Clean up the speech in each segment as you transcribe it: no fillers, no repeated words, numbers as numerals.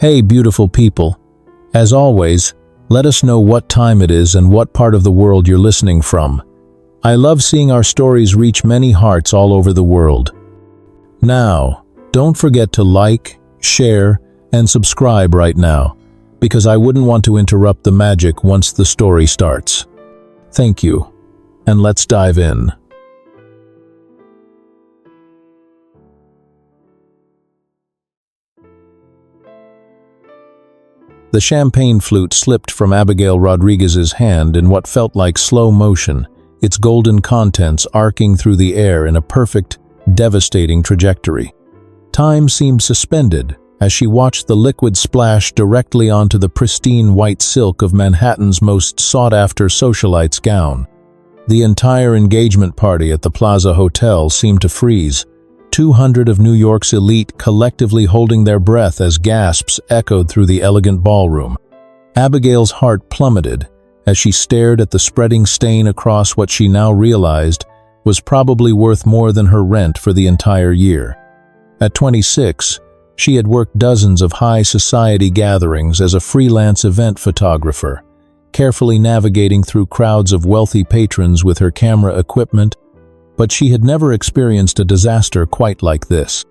Hey, beautiful people. As always, let us know what time it is and what part of the world you're listening from. I love seeing our stories reach many hearts all over the world. Now, don't forget to like, share, and subscribe right now, because I wouldn't want to interrupt the magic once the story starts. Thank you, and let's dive in. The champagne flute slipped from Abigail Rodriguez's hand in what felt like slow motion, its golden contents arcing through the air in a perfect, devastating trajectory. Time seemed suspended as she watched the liquid splash directly onto the pristine white silk of Manhattan's most sought-after socialite's gown. The entire engagement party at the Plaza Hotel seemed to freeze, 200 of New York's elite collectively holding their breath as gasps echoed through the elegant ballroom. Abigail's heart plummeted as she stared at the spreading stain across what she now realized was probably worth more than her rent for the entire year. At 26, she had worked dozens of high society gatherings as a freelance event photographer, carefully navigating through crowds of wealthy patrons with her camera equipment, but she had never experienced a disaster quite like this.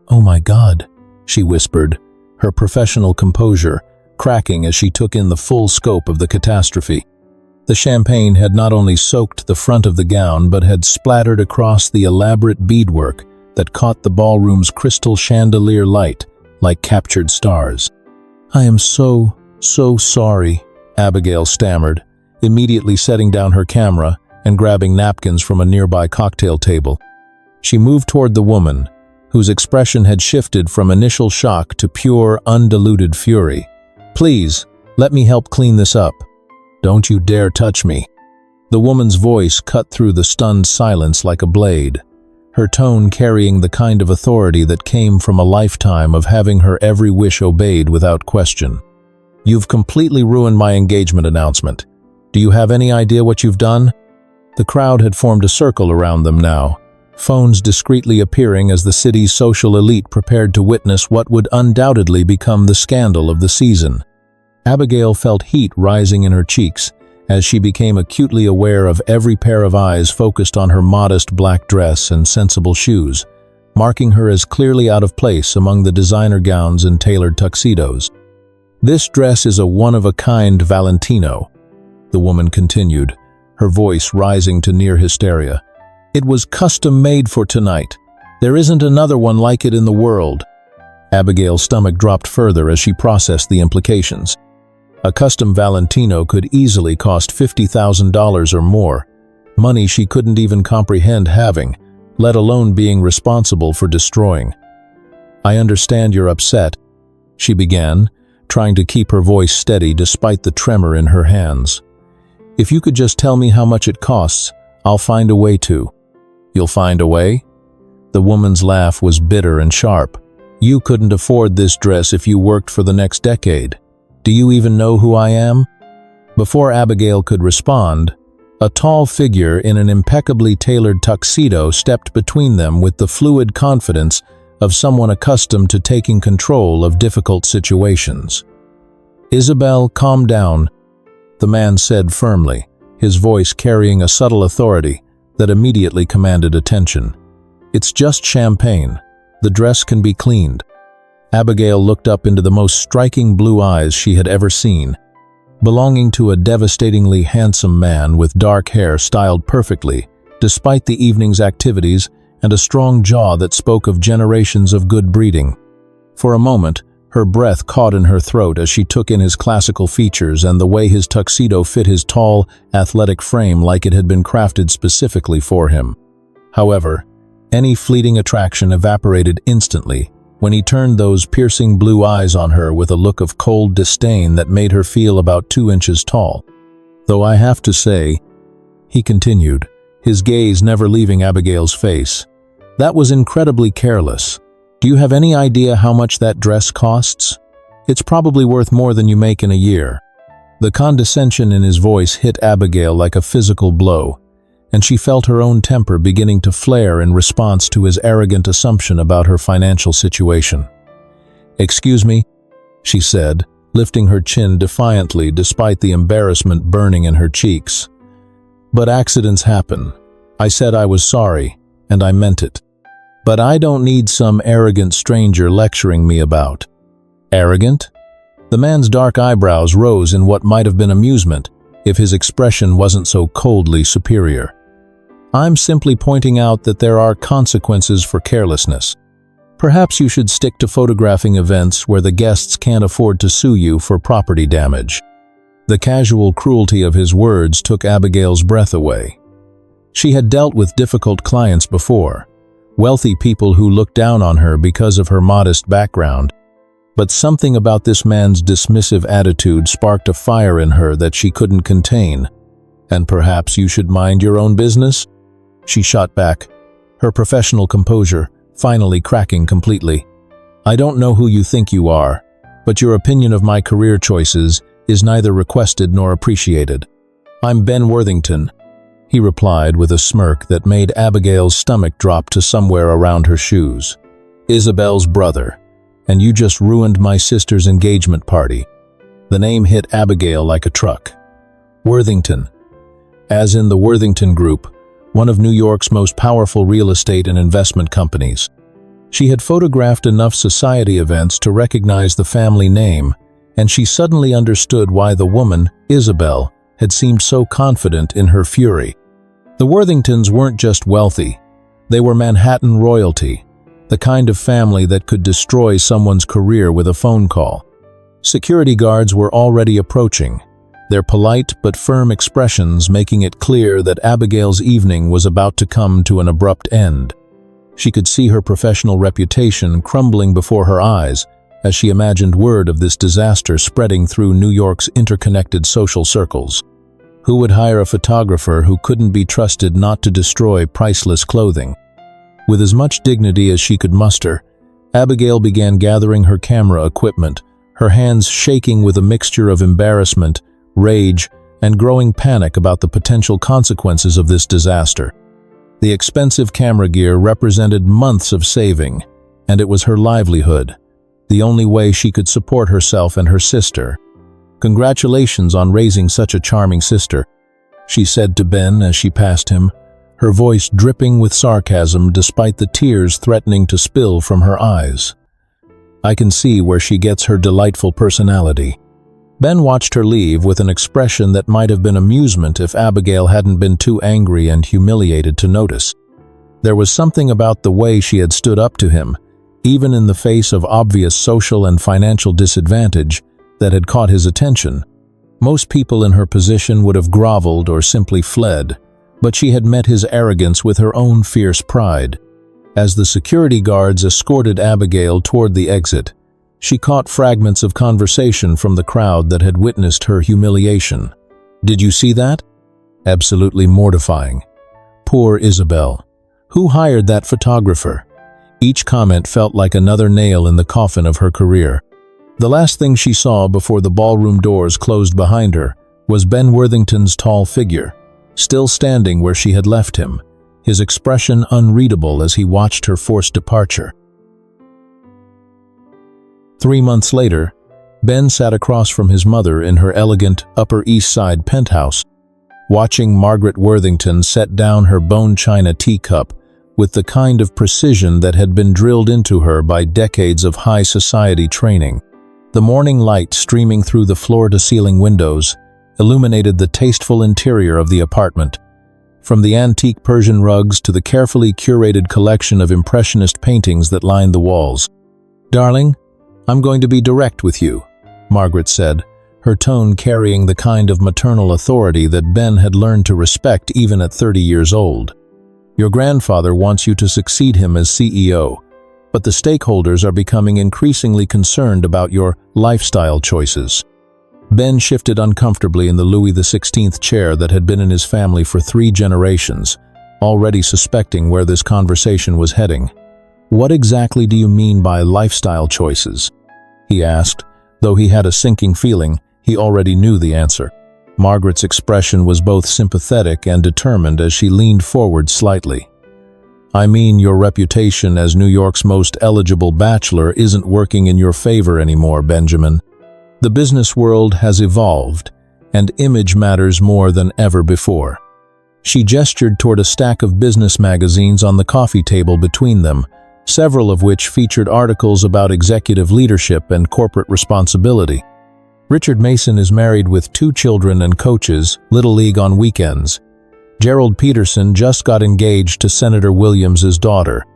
"Oh my God," she whispered, her professional composure cracking as she took in the full scope of the catastrophe. The champagne had not only soaked the front of the gown but had splattered across the elaborate beadwork that caught the ballroom's crystal chandelier light like captured stars. "I am so sorry," Abigail stammered, immediately setting down her camera and grabbing napkins from a nearby cocktail table. She moved toward the woman, whose expression had shifted from initial shock to pure, undiluted fury. "Please, let me help clean this up. Don't you dare touch me." The woman's voice cut through the stunned silence like a blade, her tone carrying the kind of authority that came from a lifetime of having her every wish obeyed without question. "You've completely ruined my engagement announcement. Do you have any idea what you've done?" The crowd had formed a circle around them now, phones discreetly appearing as the city's social elite prepared to witness what would undoubtedly become the scandal of the season. Abigail felt heat rising in her cheeks as she became acutely aware of every pair of eyes focused on her modest black dress and sensible shoes, marking her as clearly out of place among the designer gowns and tailored tuxedos. "This dress is a one-of-a-kind Valentino," the woman continued, her voice rising to near hysteria. "It was custom-made for tonight. There isn't another one like it in the world." Abigail's stomach dropped further as she processed the implications. A custom Valentino could easily cost $50,000 or more, money she couldn't even comprehend having, let alone being responsible for destroying. "I understand you're upset," she began, trying to keep her voice steady despite the tremor in her hands. "If you could just tell me how much it costs, I'll find a way to." "You'll find a way?" The woman's laugh was bitter and sharp. "You couldn't afford this dress if you worked for the next decade. Do you even know who I am?" Before Abigail could respond, a tall figure in an impeccably tailored tuxedo stepped between them with the fluid confidence of someone accustomed to taking control of difficult situations. "Isabel, calm down," the man said firmly, his voice carrying a subtle authority that immediately commanded attention. "It's just champagne. The dress can be cleaned." Abigail looked up into the most striking blue eyes she had ever seen, belonging to a devastatingly handsome man with dark hair styled perfectly, despite the evening's activities, and a strong jaw that spoke of generations of good breeding. For a moment, her breath caught in her throat as she took in his classical features and the way his tuxedo fit his tall, athletic frame like it had been crafted specifically for him. However, any fleeting attraction evaporated instantly when he turned those piercing blue eyes on her with a look of cold disdain that made her feel about 2 inches tall. "Though I have to say," he continued, his gaze never leaving Abigail's face, "that was incredibly careless. Do you have any idea how much that dress costs? It's probably worth more than you make in a year." The condescension in his voice hit Abigail like a physical blow, and she felt her own temper beginning to flare in response to his arrogant assumption about her financial situation. "Excuse me?" she said, lifting her chin defiantly despite the embarrassment burning in her cheeks. "But accidents happen. I said I was sorry, and I meant it. But I don't need some arrogant stranger lecturing me about." Arrogant? The man's dark eyebrows rose in what might have been amusement, if his expression wasn't so coldly superior. "I'm simply pointing out that there are consequences for carelessness. Perhaps you should stick to photographing events where the guests can't afford to sue you for property damage." The casual cruelty of his words took Abigail's breath away. She had dealt with difficult clients before, wealthy people who looked down on her because of her modest background, but something about this man's dismissive attitude sparked a fire in her that she couldn't contain. "And perhaps you should mind your own business?" she shot back, her professional composure finally cracking completely. "I don't know who you think you are, but your opinion of my career choices is neither requested nor appreciated. I'm Ben Worthington," he replied with a smirk that made Abigail's stomach drop to somewhere around her shoes. "Isabel's brother, and you just ruined my sister's engagement party." The name hit Abigail like a truck. Worthington, as in the Worthington Group, one of New York's most powerful real estate and investment companies. She had photographed enough society events to recognize the family name, and she suddenly understood why the woman, Isabel, had seemed so confident in her fury. The Worthingtons weren't just wealthy. They were Manhattan royalty, the kind of family that could destroy someone's career with a phone call. Security guards were already approaching, their polite but firm expressions making it clear that Abigail's evening was about to come to an abrupt end. She could see her professional reputation crumbling before her eyes as she imagined word of this disaster spreading through New York's interconnected social circles. Who would hire a photographer who couldn't be trusted not to destroy priceless clothing? With as much dignity as she could muster, Abigail began gathering her camera equipment, her hands shaking with a mixture of embarrassment, rage, and growing panic about the potential consequences of this disaster. The expensive camera gear represented months of saving, and it was her livelihood, the only way she could support herself and her sister. "Congratulations on raising such a charming sister," she said to Ben as she passed him, her voice dripping with sarcasm despite the tears threatening to spill from her eyes. "I can see where she gets her delightful personality." Ben watched her leave with an expression that might have been amusement if Abigail hadn't been too angry and humiliated to notice. There was something about the way she had stood up to him, even in the face of obvious social and financial disadvantage, that had caught his attention. Most people in her position would have groveled or simply fled, but she had met his arrogance with her own fierce pride. As the security guards escorted Abigail toward the exit, she caught fragments of conversation from the crowd that had witnessed her humiliation. "Did you see that? Absolutely mortifying. Poor Isabel. Who hired that photographer?" Each comment felt like another nail in the coffin of her career. The last thing she saw before the ballroom doors closed behind her was Ben Worthington's tall figure, still standing where she had left him, his expression unreadable as he watched her forced departure. 3 months later, Ben sat across from his mother in her elegant Upper East Side penthouse, watching Margaret Worthington set down her bone china teacup with the kind of precision that had been drilled into her by decades of high society training. The morning light streaming through the floor-to-ceiling windows illuminated the tasteful interior of the apartment, from the antique Persian rugs to the carefully curated collection of impressionist paintings that lined the walls. "Darling, I'm going to be direct with you," Margaret said, her tone carrying the kind of maternal authority that Ben had learned to respect even at 30 years old. "Your grandfather wants you to succeed him as CEO, but the stakeholders are becoming increasingly concerned about your lifestyle choices." Ben shifted uncomfortably in the Louis XVI chair that had been in his family for 3 generations, already suspecting where this conversation was heading. "What exactly do you mean by lifestyle choices?" he asked, though he had a sinking feeling he already knew the answer. Margaret's expression was both sympathetic and determined as she leaned forward slightly. I mean, your reputation as New York's most eligible bachelor isn't working in your favor anymore, Benjamin. The business world has evolved, and image matters more than ever before." She gestured toward a stack of business magazines on the coffee table between them, several of which featured articles about executive leadership and corporate responsibility. "Richard Mason is married with 2 children and coaches Little League on weekends. Gerald Peterson just got engaged to Senator Williams's daughter.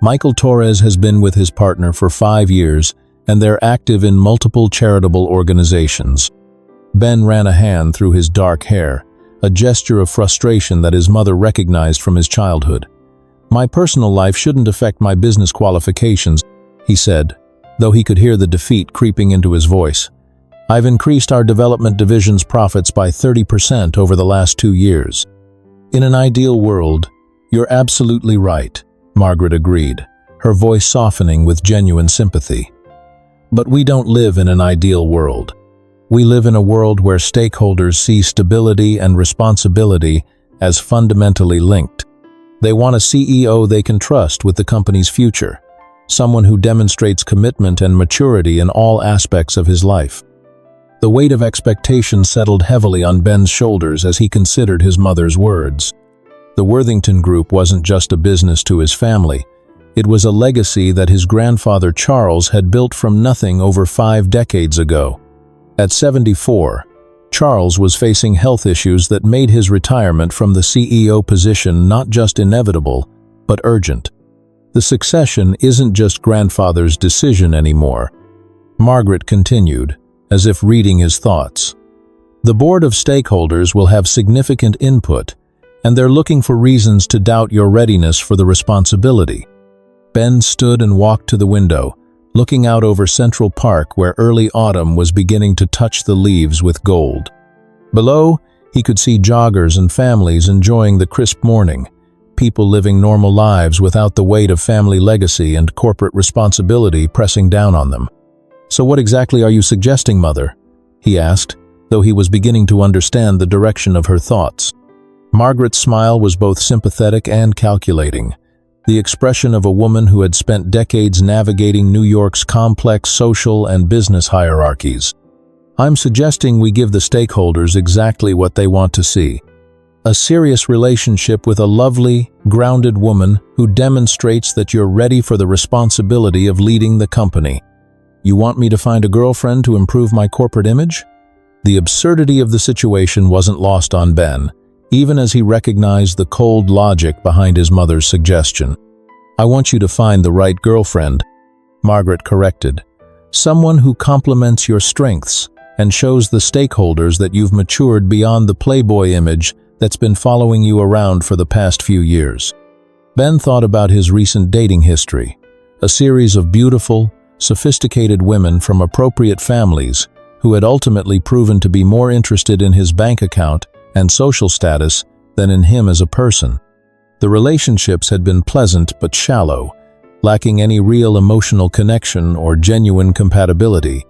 Michael Torres has been with his partner for 5 years, and they're active in multiple charitable organizations." Ben ran a hand through his dark hair, a gesture of frustration that his mother recognized from his childhood. "My personal life shouldn't affect my business qualifications," he said, though he could hear the defeat creeping into his voice. "I've increased our development division's profits by 30% over the last 2 years. In an ideal world, you're absolutely right," Margaret agreed, her voice softening with genuine sympathy. "But we don't live in an ideal world. We live in a world where stakeholders see stability and responsibility as fundamentally linked. They want a CEO they can trust with the company's future, someone who demonstrates commitment and maturity in all aspects of his life." The weight of expectation settled heavily on Ben's shoulders as he considered his mother's words. The Worthington Group wasn't just a business to his family. It was a legacy that his grandfather Charles had built from nothing over 5 decades ago. At 74, Charles was facing health issues that made his retirement from the CEO position not just inevitable, but urgent. "The succession isn't just grandfather's decision anymore," Margaret continued, as if reading his thoughts. "The board of stakeholders will have significant input, and they're looking for reasons to doubt your readiness for the responsibility." Ben stood and walked to the window, looking out over Central Park where early autumn was beginning to touch the leaves with gold. Below, he could see joggers and families enjoying the crisp morning, people living normal lives without the weight of family legacy and corporate responsibility pressing down on them. "So what exactly are you suggesting, Mother?" he asked, though he was beginning to understand the direction of her thoughts. Margaret's smile was both sympathetic and calculating, the expression of a woman who had spent decades navigating New York's complex social and business hierarchies. "I'm suggesting we give the stakeholders exactly what they want to see. A serious relationship with a lovely, grounded woman who demonstrates that you're ready for the responsibility of leading the company. You want me to find a girlfriend to improve my corporate image?" The absurdity of the situation wasn't lost on Ben, even as he recognized the cold logic behind his mother's suggestion. "I want you to find the right girlfriend," Margaret corrected. "Someone who complements your strengths and shows the stakeholders that you've matured beyond the playboy image that's been following you around for the past few years." Ben thought about his recent dating history, a series of beautiful, sophisticated women from appropriate families who had ultimately proven to be more interested in his bank account and social status than in him as a person. The relationships had been pleasant but shallow, lacking any real emotional connection or genuine compatibility.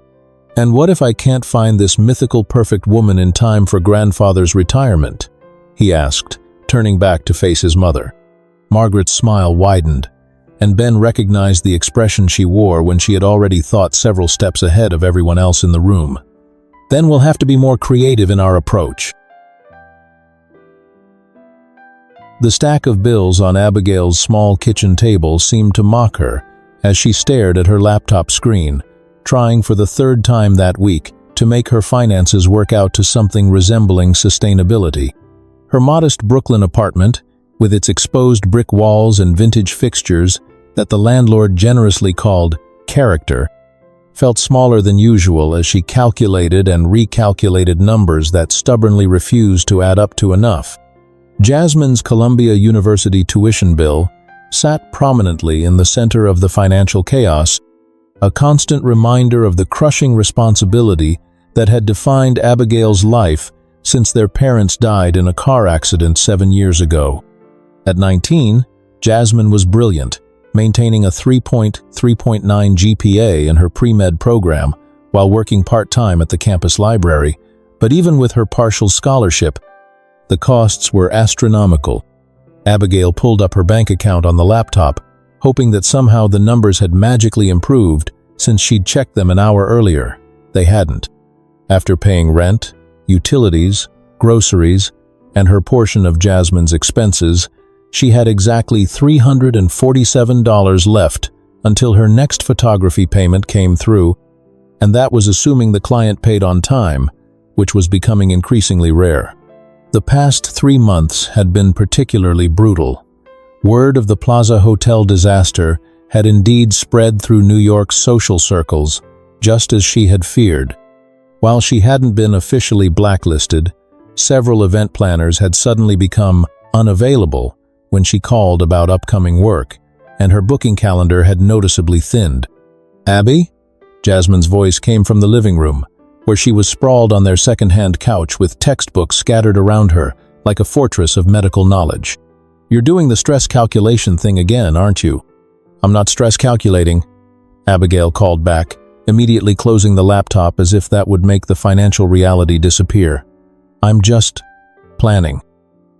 "And what if I can't find this mythical perfect woman in time for grandfather's retirement?" he asked, turning back to face his mother. Margaret's smile widened, and Ben recognized the expression she wore when she had already thought several steps ahead of everyone else in the room. "Then we'll have to be more creative in our approach." The stack of bills on Abigail's small kitchen table seemed to mock her as she stared at her laptop screen, trying for the 3rd time that week to make her finances work out to something resembling sustainability. Her modest Brooklyn apartment, with its exposed brick walls and vintage fixtures that the landlord generously called character, felt smaller than usual as she calculated and recalculated numbers that stubbornly refused to add up to enough. Jasmine's Columbia University tuition bill sat prominently in the center of the financial chaos, a constant reminder of the crushing responsibility that had defined Abigail's life since their parents died in a car accident 7 years ago. At 19, Jasmine was brilliant, maintaining a 3.9 GPA in her pre-med program while working part-time at the campus library, but even with her partial scholarship, the costs were astronomical. Abigail pulled up her bank account on the laptop, hoping that somehow the numbers had magically improved since she'd checked them an hour earlier. They hadn't. After paying rent, utilities, groceries, and her portion of Jasmine's expenses, she had exactly $347 left until her next photography payment came through, and that was assuming the client paid on time, which was becoming increasingly rare. The past 3 months had been particularly brutal. Word of the Plaza Hotel disaster had indeed spread through New York's social circles, just as she had feared. While she hadn't been officially blacklisted, several event planners had suddenly become unavailable when she called about upcoming work, and her booking calendar had noticeably thinned. "Abby?" Jasmine's voice came from the living room, where she was sprawled on their second-hand couch with textbooks scattered around her like a fortress of medical knowledge. "You're doing the stress calculation thing again, aren't you?" "I'm not stress calculating," Abigail called back, immediately closing the laptop as if that would make the financial reality disappear. "I'm just planning."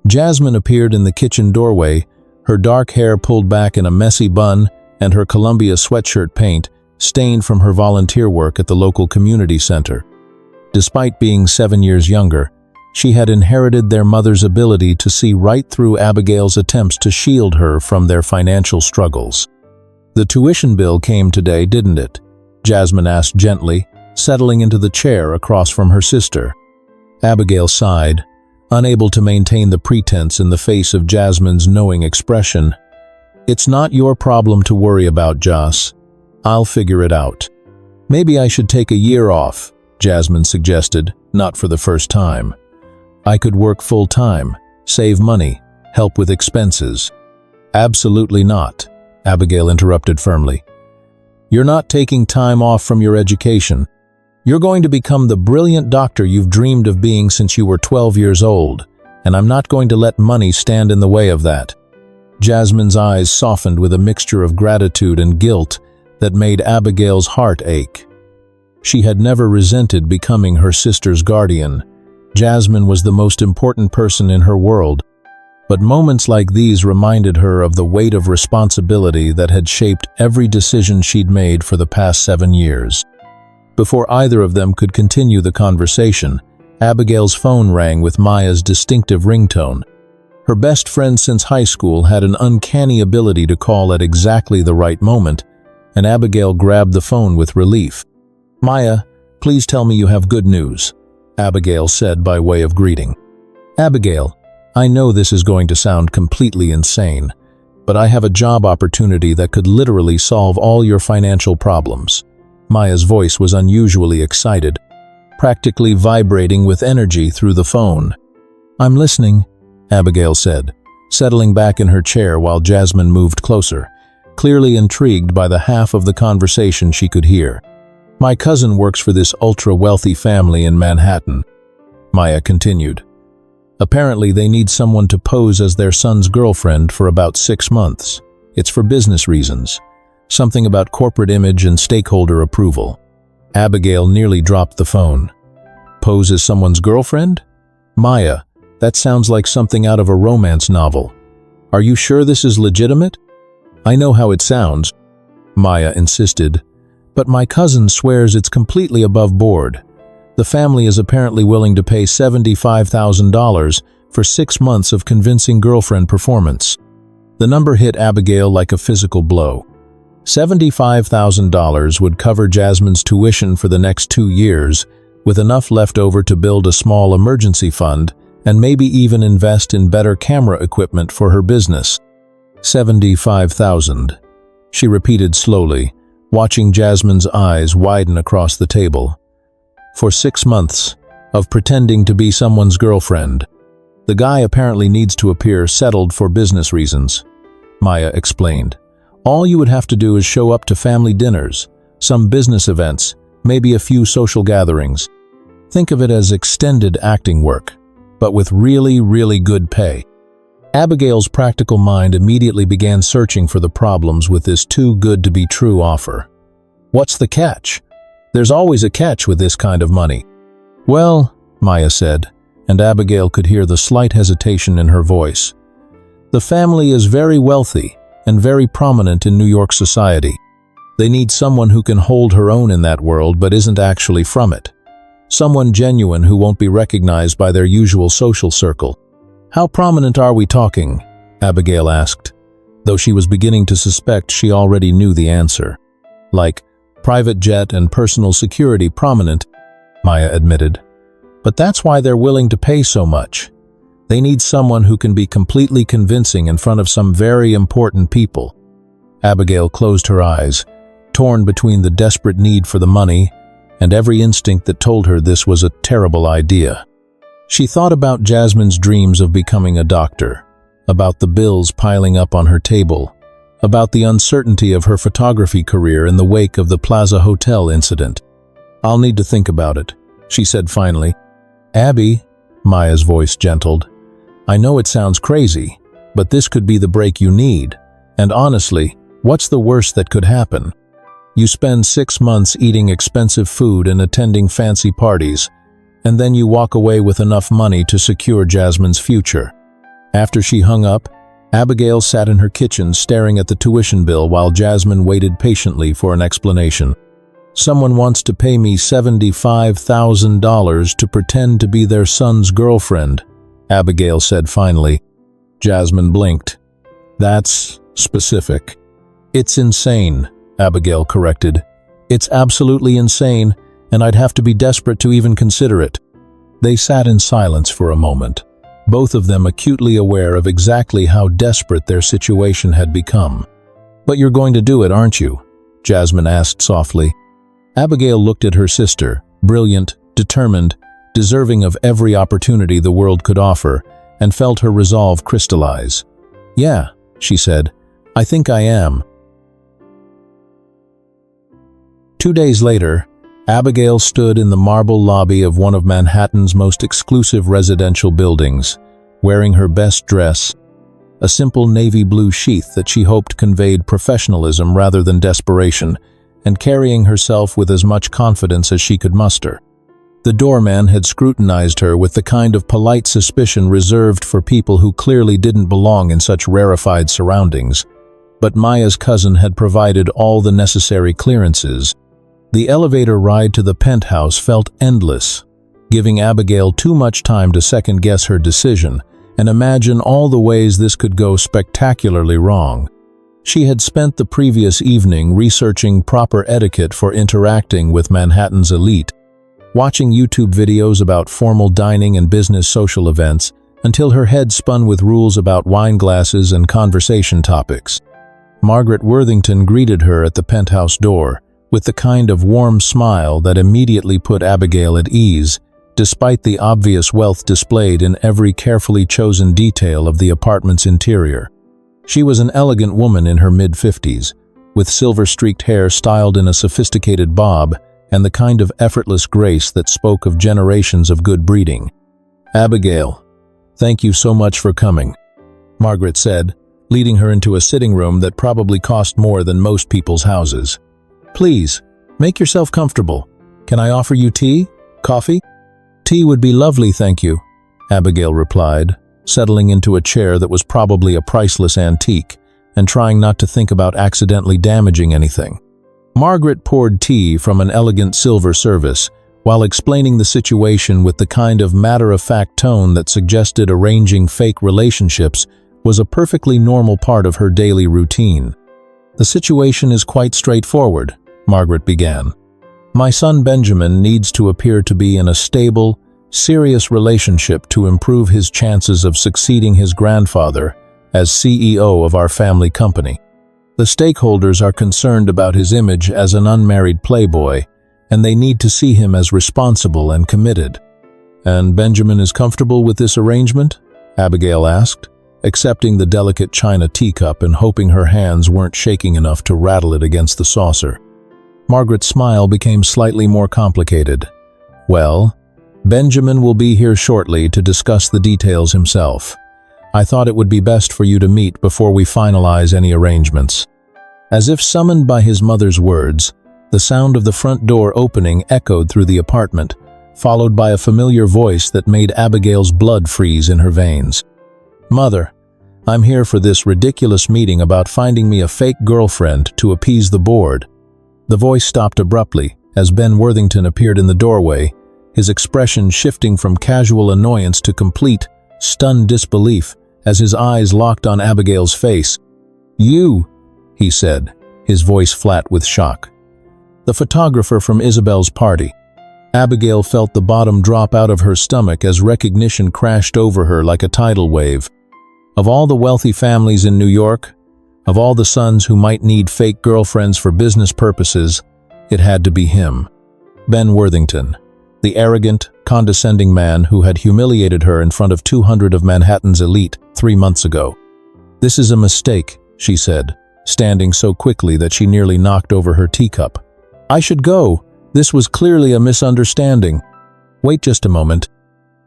Jasmine appeared in the kitchen doorway, her dark hair pulled back in a messy bun and her Columbia sweatshirt paint stained from her volunteer work at the local community center. Despite being 7 years younger, she had inherited their mother's ability to see right through Abigail's attempts to shield her from their financial struggles. "The tuition bill came today, didn't it?" Jasmine asked gently, settling into the chair across from her sister. Abigail sighed, unable to maintain the pretense in the face of Jasmine's knowing expression. "It's not your problem to worry about, Jas. I'll figure it out." "Maybe I should take a year off," Jasmine suggested, not for the first time. "I could work full-time, save money, help with expenses." "Absolutely not," Abigail interrupted firmly. "You're not taking time off from your education. You're going to become the brilliant doctor you've dreamed of being since you were 12 years old, and I'm not going to let money stand in the way of that." Jasmine's eyes softened with a mixture of gratitude and guilt that made Abigail's heart ache. She had never resented becoming her sister's guardian. Jasmine was the most important person in her world, but moments like these reminded her of the weight of responsibility that had shaped every decision she'd made for the past 7 years. Before either of them could continue the conversation, Abigail's phone rang with Maya's distinctive ringtone. Her best friend since high school had an uncanny ability to call at exactly the right moment, and Abigail grabbed the phone with relief. "Maya, please tell me you have good news," Abigail said by way of greeting. "Abigail, I know this is going to sound completely insane, but I have a job opportunity that could literally solve all your financial problems." Maya's voice was unusually excited, practically vibrating with energy through the phone. "I'm listening," Abigail said, settling back in her chair while Jasmine moved closer, clearly intrigued by the half of the conversation she could hear. "My cousin works for this ultra-wealthy family in Manhattan," Maya continued. "Apparently they need someone to pose as their son's girlfriend for about 6 months. It's for business reasons. Something about corporate image and stakeholder approval." Abigail nearly dropped the phone. "Pose as someone's girlfriend? Maya, that sounds like something out of a romance novel. Are you sure this is legitimate?" "I know how it sounds," Maya insisted, "but my cousin swears it's completely above board. The family is apparently willing to pay $75,000 for 6 months of convincing girlfriend performance." The number hit Abigail like a physical blow. $75,000 would cover Jasmine's tuition for the next 2 years, with enough left over to build a small emergency fund and maybe even invest in better camera equipment for her business. 75,000, she repeated slowly, watching Jasmine's eyes widen across the table. "For 6 months of pretending to be someone's girlfriend. The guy apparently needs to appear settled for business reasons," Maya explained. "All you would have to do is show up to family dinners, some business events, maybe a few social gatherings. Think of it as extended acting work, but with really, really good pay." Abigail's practical mind immediately began searching for the problems with this too-good-to-be-true offer. "What's the catch?" "There's always a catch with this kind of money." "Well," Maya said, and Abigail could hear the slight hesitation in her voice. The family is very wealthy and very prominent in New York society. They need someone who can hold her own in that world but isn't actually from it. Someone genuine who won't be recognized by their usual social circle. How prominent are we talking? Abigail asked, though she was beginning to suspect she already knew the answer. Like, private jet and personal security prominent, Maya admitted. But that's why they're willing to pay so much. They need someone who can be completely convincing in front of some very important people. Abigail closed her eyes, torn between the desperate need for the money and every instinct that told her this was a terrible idea. She thought about Jasmine's dreams of becoming a doctor, about the bills piling up on her table, about the uncertainty of her photography career in the wake of the Plaza Hotel incident. "I'll need to think about it," she said finally. "Abby," Maya's voice gentled, "I know it sounds crazy, but this could be the break you need. And honestly, what's the worst that could happen? You spend 6 months eating expensive food and attending fancy parties, and then you walk away with enough money to secure Jasmine's future." After she hung up, Abigail sat in her kitchen staring at the tuition bill while Jasmine waited patiently for an explanation. "Someone wants to pay me $75,000 to pretend to be their son's girlfriend," Abigail said finally. Jasmine blinked. "That's specific." "It's insane," Abigail corrected. "It's absolutely insane, and I'd have to be desperate to even consider it." They sat in silence for a moment, both of them acutely aware of exactly how desperate their situation had become. "But you're going to do it, aren't you?" Jasmine asked softly. Abigail looked at her sister, brilliant, determined, deserving of every opportunity the world could offer, and felt her resolve crystallize. "Yeah," she said, "I think I am." 2 days later, Abigail stood in the marble lobby of one of Manhattan's most exclusive residential buildings, wearing her best dress, a simple navy blue sheath that she hoped conveyed professionalism rather than desperation, and carrying herself with as much confidence as she could muster. The doorman had scrutinized her with the kind of polite suspicion reserved for people who clearly didn't belong in such rarefied surroundings, but Maya's cousin had provided all the necessary clearances. The elevator ride to the penthouse felt endless, giving Abigail too much time to second-guess her decision and imagine all the ways this could go spectacularly wrong. She had spent the previous evening researching proper etiquette for interacting with Manhattan's elite, watching YouTube videos about formal dining and business social events, until her head spun with rules about wine glasses and conversation topics. Margaret Worthington greeted her at the penthouse door, with the kind of warm smile that immediately put Abigail at ease, despite the obvious wealth displayed in every carefully chosen detail of the apartment's interior. She was an elegant woman in her mid-50s, with silver-streaked hair styled in a sophisticated bob and the kind of effortless grace that spoke of generations of good breeding. "Abigail, thank you so much for coming," Margaret said, leading her into a sitting room that probably cost more than most people's houses. "Please, make yourself comfortable. Can I offer you tea? Coffee?" "Tea would be lovely, thank you," Abigail replied, settling into a chair that was probably a priceless antique, and trying not to think about accidentally damaging anything. Margaret poured tea from an elegant silver service, while explaining the situation with the kind of matter-of-fact tone that suggested arranging fake relationships was a perfectly normal part of her daily routine. "The situation is quite straightforward," Margaret began. "My son Benjamin needs to appear to be in a stable, serious relationship to improve his chances of succeeding his grandfather as CEO of our family company. The stakeholders are concerned about his image as an unmarried playboy, and they need to see him as responsible and committed." "And Benjamin is comfortable with this arrangement?" Abigail asked, accepting the delicate china teacup and hoping her hands weren't shaking enough to rattle it against the saucer. Margaret's smile became slightly more complicated. "Well, Benjamin will be here shortly to discuss the details himself. I thought it would be best for you to meet before we finalize any arrangements." As if summoned by his mother's words, the sound of the front door opening echoed through the apartment, followed by a familiar voice that made Abigail's blood freeze in her veins. "Mother, I'm here for this ridiculous meeting about finding me a fake girlfriend to appease the board." The voice stopped abruptly as Ben Worthington appeared in the doorway, his expression shifting from casual annoyance to complete, stunned disbelief as his eyes locked on Abigail's face. "You," he said, his voice flat with shock. "The photographer from Isabel's party." Abigail felt the bottom drop out of her stomach as recognition crashed over her like a tidal wave. Of all the wealthy families in New York, of all the sons who might need fake girlfriends for business purposes, it had to be him. Ben Worthington, the arrogant, condescending man who had humiliated her in front of 200 of Manhattan's elite 3 months ago. "This is a mistake," she said, standing so quickly that she nearly knocked over her teacup. "I should go. This was clearly a misunderstanding." "Wait just a moment,"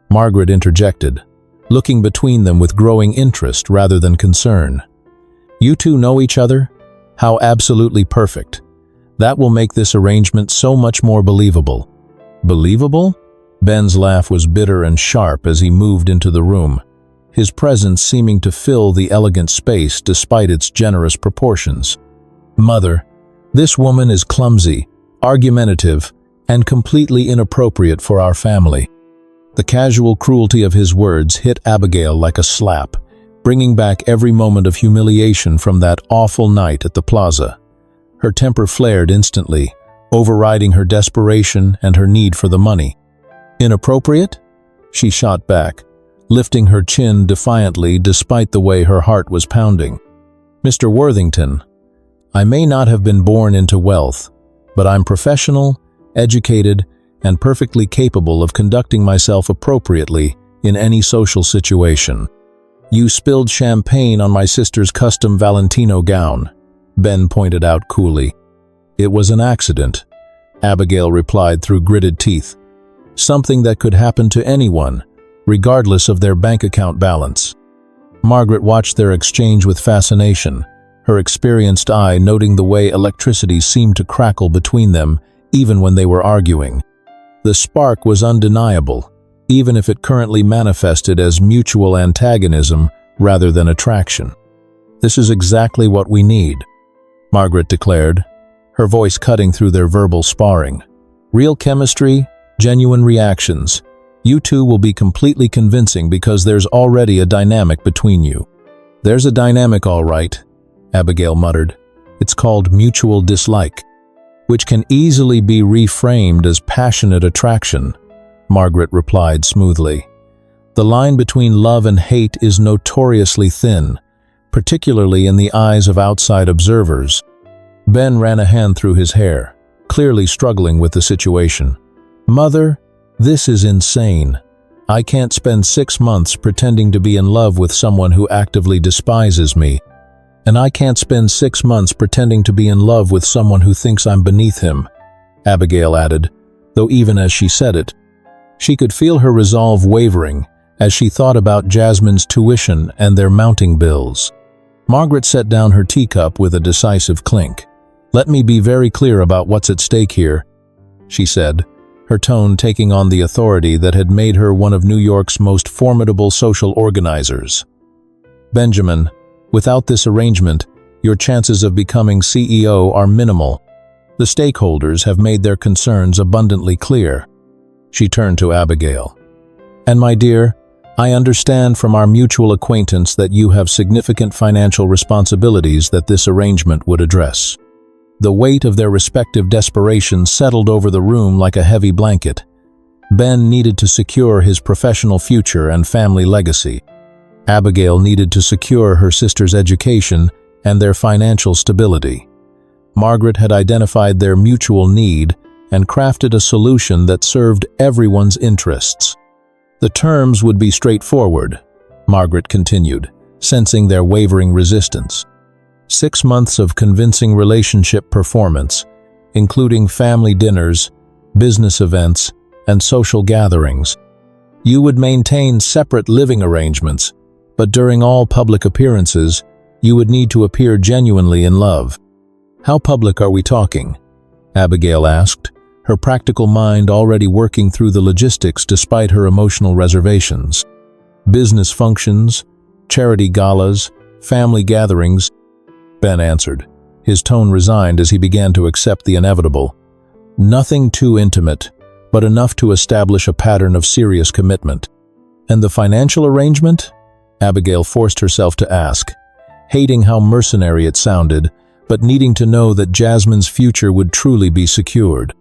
Margaret interjected, looking between them with growing interest rather than concern. "You two know each other? How absolutely perfect. That will make this arrangement so much more believable." "Believable?" Ben's laugh was bitter and sharp as he moved into the room, his presence seeming to fill the elegant space despite its generous proportions. "Mother, this woman is clumsy, argumentative, and completely inappropriate for our family." The casual cruelty of his words hit Abigail like a slap, bringing back every moment of humiliation from that awful night at the plaza. Her temper flared instantly, overriding her desperation and her need for the money. "Inappropriate?" she shot back, lifting her chin defiantly despite the way her heart was pounding. "Mr. Worthington, I may not have been born into wealth, but I'm professional, educated, and perfectly capable of conducting myself appropriately in any social situation." "You spilled champagne on my sister's custom Valentino gown," Ben pointed out coolly. "It was an accident," Abigail replied through gritted teeth. "Something that could happen to anyone, regardless of their bank account balance." Margaret watched their exchange with fascination, her experienced eye noting the way electricity seemed to crackle between them even when they were arguing. The spark was undeniable, even if it currently manifested as mutual antagonism rather than attraction. "This is exactly what we need," Margaret declared, her voice cutting through their verbal sparring. "Real chemistry, genuine reactions. You two will be completely convincing because there's already a dynamic between you." "There's a dynamic, all right," Abigail muttered. "It's called mutual dislike, which can easily be reframed as passionate attraction," Margaret replied smoothly. "The line between love and hate is notoriously thin, particularly in the eyes of outside observers." Ben ran a hand through his hair, clearly struggling with the situation. "Mother, this is insane. I can't spend 6 months pretending to be in love with someone who actively despises me. And I can't spend 6 months pretending to be in love with someone who thinks I'm beneath him," Abigail added, though even as she said it, she could feel her resolve wavering as she thought about Jasmine's tuition and their mounting bills. Margaret set down her teacup with a decisive clink. "Let me be very clear about what's at stake here," she said, her tone taking on the authority that had made her one of New York's most formidable social organizers. "Benjamin, without this arrangement, your chances of becoming CEO are minimal. The stakeholders have made their concerns abundantly clear." She turned to Abigail. "And my dear, I understand from our mutual acquaintance that you have significant financial responsibilities that this arrangement would address." The weight of their respective desperation settled over the room like a heavy blanket. Ben needed to secure his professional future and family legacy. Abigail needed to secure her sister's education and their financial stability. Margaret had identified their mutual need and crafted a solution that served everyone's interests. "The terms would be straightforward," Margaret continued, sensing their wavering resistance. 6 months of convincing relationship performance, including family dinners, business events, and social gatherings. You would maintain separate living arrangements, but during all public appearances, you would need to appear genuinely in love. "How public are we talking?" Abigail asked, her practical mind already working through the logistics despite her emotional reservations. "Business functions, Charity galas, family gatherings, Ben answered, his tone resigned as he began to accept the inevitable. Nothing too intimate, but enough to establish a pattern of serious commitment. And the financial arrangement? Abigail forced herself to ask, hating how mercenary it sounded, but needing to know that Jasmine's future would truly be secured.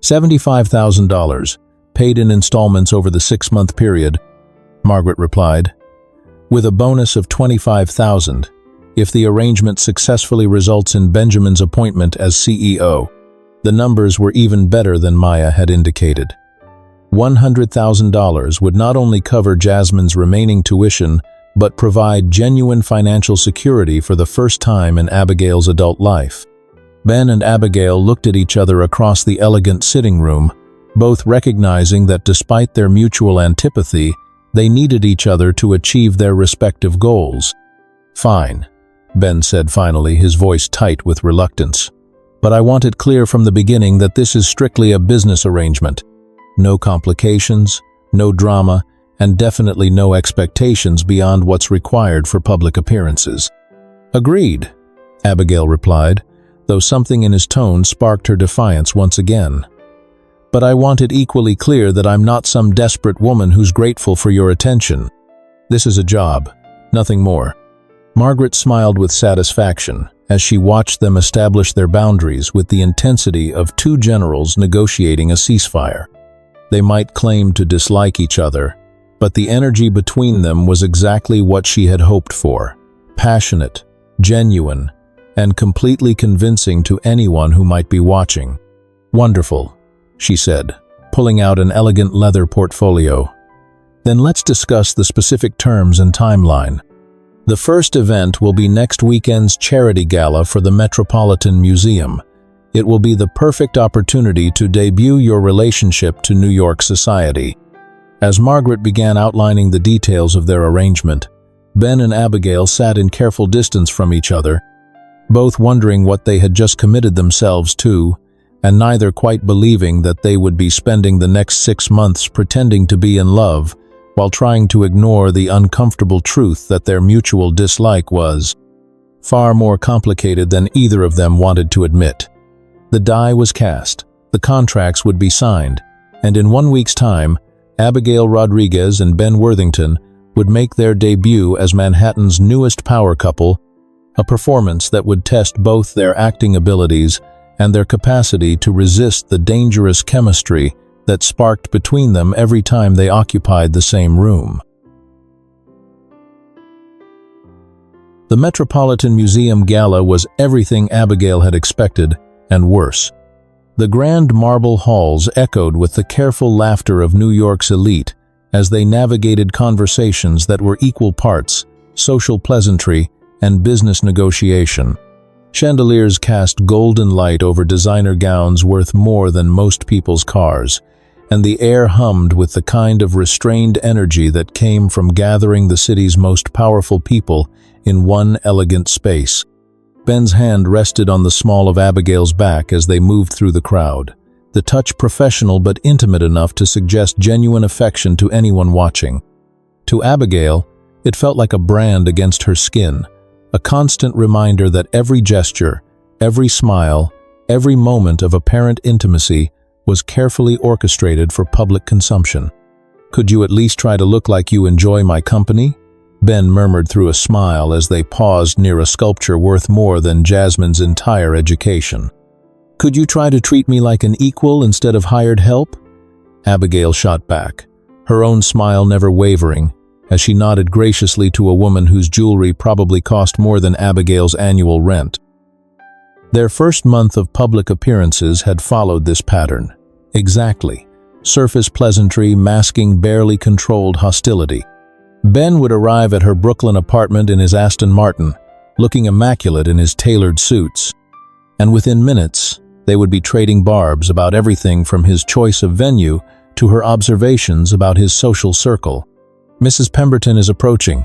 $75,000, paid in installments over the 6-month period, Margaret replied, with a bonus of $25,000 if the arrangement successfully results in Benjamin's appointment as CEO. The numbers were even better than Maya had indicated. $100,000 would not only cover Jasmine's remaining tuition, but provide genuine financial security for the first time in Abigail's adult life. Ben and Abigail looked at each other across the elegant sitting room, both recognizing that despite their mutual antipathy, they needed each other to achieve their respective goals. "Fine," Ben said finally, his voice tight with reluctance. "But I want it clear from the beginning that this is strictly a business arrangement. No complications, no drama, and definitely no expectations beyond what's required for public appearances." "Agreed," Abigail replied, though something in his tone sparked her defiance once again. "But I want it equally clear that I'm not some desperate woman who's grateful for your attention. This is a job, nothing more." Margaret smiled with satisfaction as she watched them establish their boundaries with the intensity of two generals negotiating a ceasefire. They might claim to dislike each other, but the energy between them was exactly what she had hoped for: passionate, genuine, and completely convincing to anyone who might be watching. "Wonderful," she said, pulling out an elegant leather portfolio. "Then let's discuss the specific terms and timeline. The first event will be next weekend's charity gala for the Metropolitan Museum. It will be the perfect opportunity to debut your relationship to New York society." As Margaret began outlining the details of their arrangement, Ben and Abigail sat in careful distance from each other, both wondering what they had just committed themselves to, and neither quite believing that they would be spending the next 6 months pretending to be in love, while trying to ignore the uncomfortable truth that their mutual dislike was far more complicated than either of them wanted to admit. The die was cast, the contracts would be signed, and in 1 week's time, Abigail Rodriguez and Ben Worthington would make their debut as Manhattan's newest power couple, a performance that would test both their acting abilities and their capacity to resist the dangerous chemistry that sparked between them every time they occupied the same room. The Metropolitan Museum Gala was everything Abigail had expected, and worse. The grand marble halls echoed with the careful laughter of New York's elite as they navigated conversations that were equal parts social pleasantry and business negotiation. Chandeliers cast golden light over designer gowns worth more than most people's cars, and the air hummed with the kind of restrained energy that came from gathering the city's most powerful people in one elegant space. Ben's hand rested on the small of Abigail's back as they moved through the crowd, the touch professional but intimate enough to suggest genuine affection to anyone watching. To Abigail, it felt like a brand against her skin, a constant reminder that every gesture, every smile, every moment of apparent intimacy was carefully orchestrated for public consumption. "Could you at least try to look like you enjoy my company?" Ben murmured through a smile as they paused near a sculpture worth more than Jasmine's entire education. "Could you try to treat me like an equal instead of hired help?" Abigail shot back, her own smile never wavering, as she nodded graciously to a woman whose jewelry probably cost more than Abigail's annual rent. Their first month of public appearances had followed this pattern. Exactly. Surface pleasantry masking barely controlled hostility. Ben would arrive at her Brooklyn apartment in his Aston Martin, looking immaculate in his tailored suits. And within minutes, they would be trading barbs about everything from his choice of venue to her observations about his social circle. "Mrs. Pemberton is approaching,"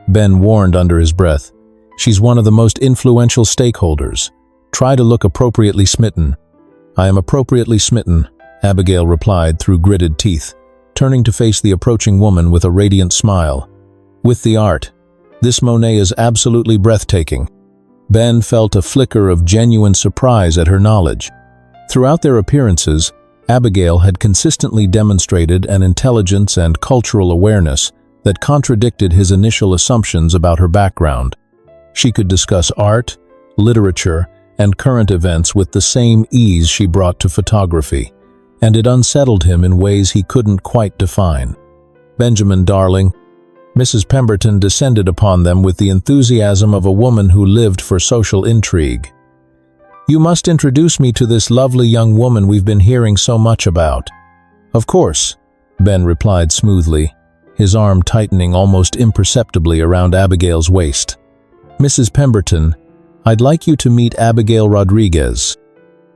Ben warned under his breath. "She's one of the most influential stakeholders. Try to look appropriately smitten." "I am appropriately smitten," Abigail replied through gritted teeth, turning to face the approaching woman with a radiant smile. "With the art. This Monet is absolutely breathtaking." Ben felt a flicker of genuine surprise at her knowledge. Throughout their appearances, Abigail had consistently demonstrated an intelligence and cultural awareness that contradicted his initial assumptions about her background. She could discuss art, literature, and current events with the same ease she brought to photography, and it unsettled him in ways he couldn't quite define. "Benjamin, darling," Mrs. Pemberton descended upon them with the enthusiasm of a woman who lived for social intrigue. "You must introduce me to this lovely young woman we've been hearing so much about." "Of course," Ben replied smoothly, his arm tightening almost imperceptibly around Abigail's waist. "Mrs. Pemberton, I'd like you to meet Abigail Rodriguez."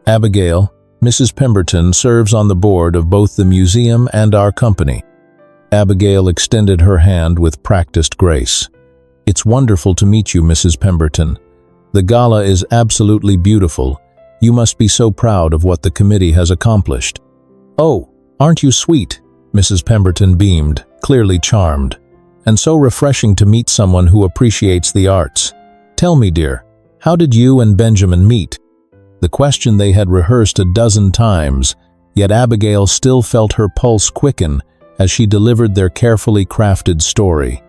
Abigail, Mrs. Pemberton, serves on the board of both the museum and our company. Abigail extended her hand with practiced grace. "It's wonderful to meet you, Mrs. Pemberton. The gala is absolutely beautiful. You must be so proud of what the committee has accomplished." "Oh, aren't you sweet?" Mrs. Pemberton beamed, clearly charmed. "And so refreshing to meet someone who appreciates the arts. Tell me, dear, how did you and Benjamin meet?" The question they had rehearsed a dozen times, yet Abigail still felt her pulse quicken as she delivered their carefully crafted story.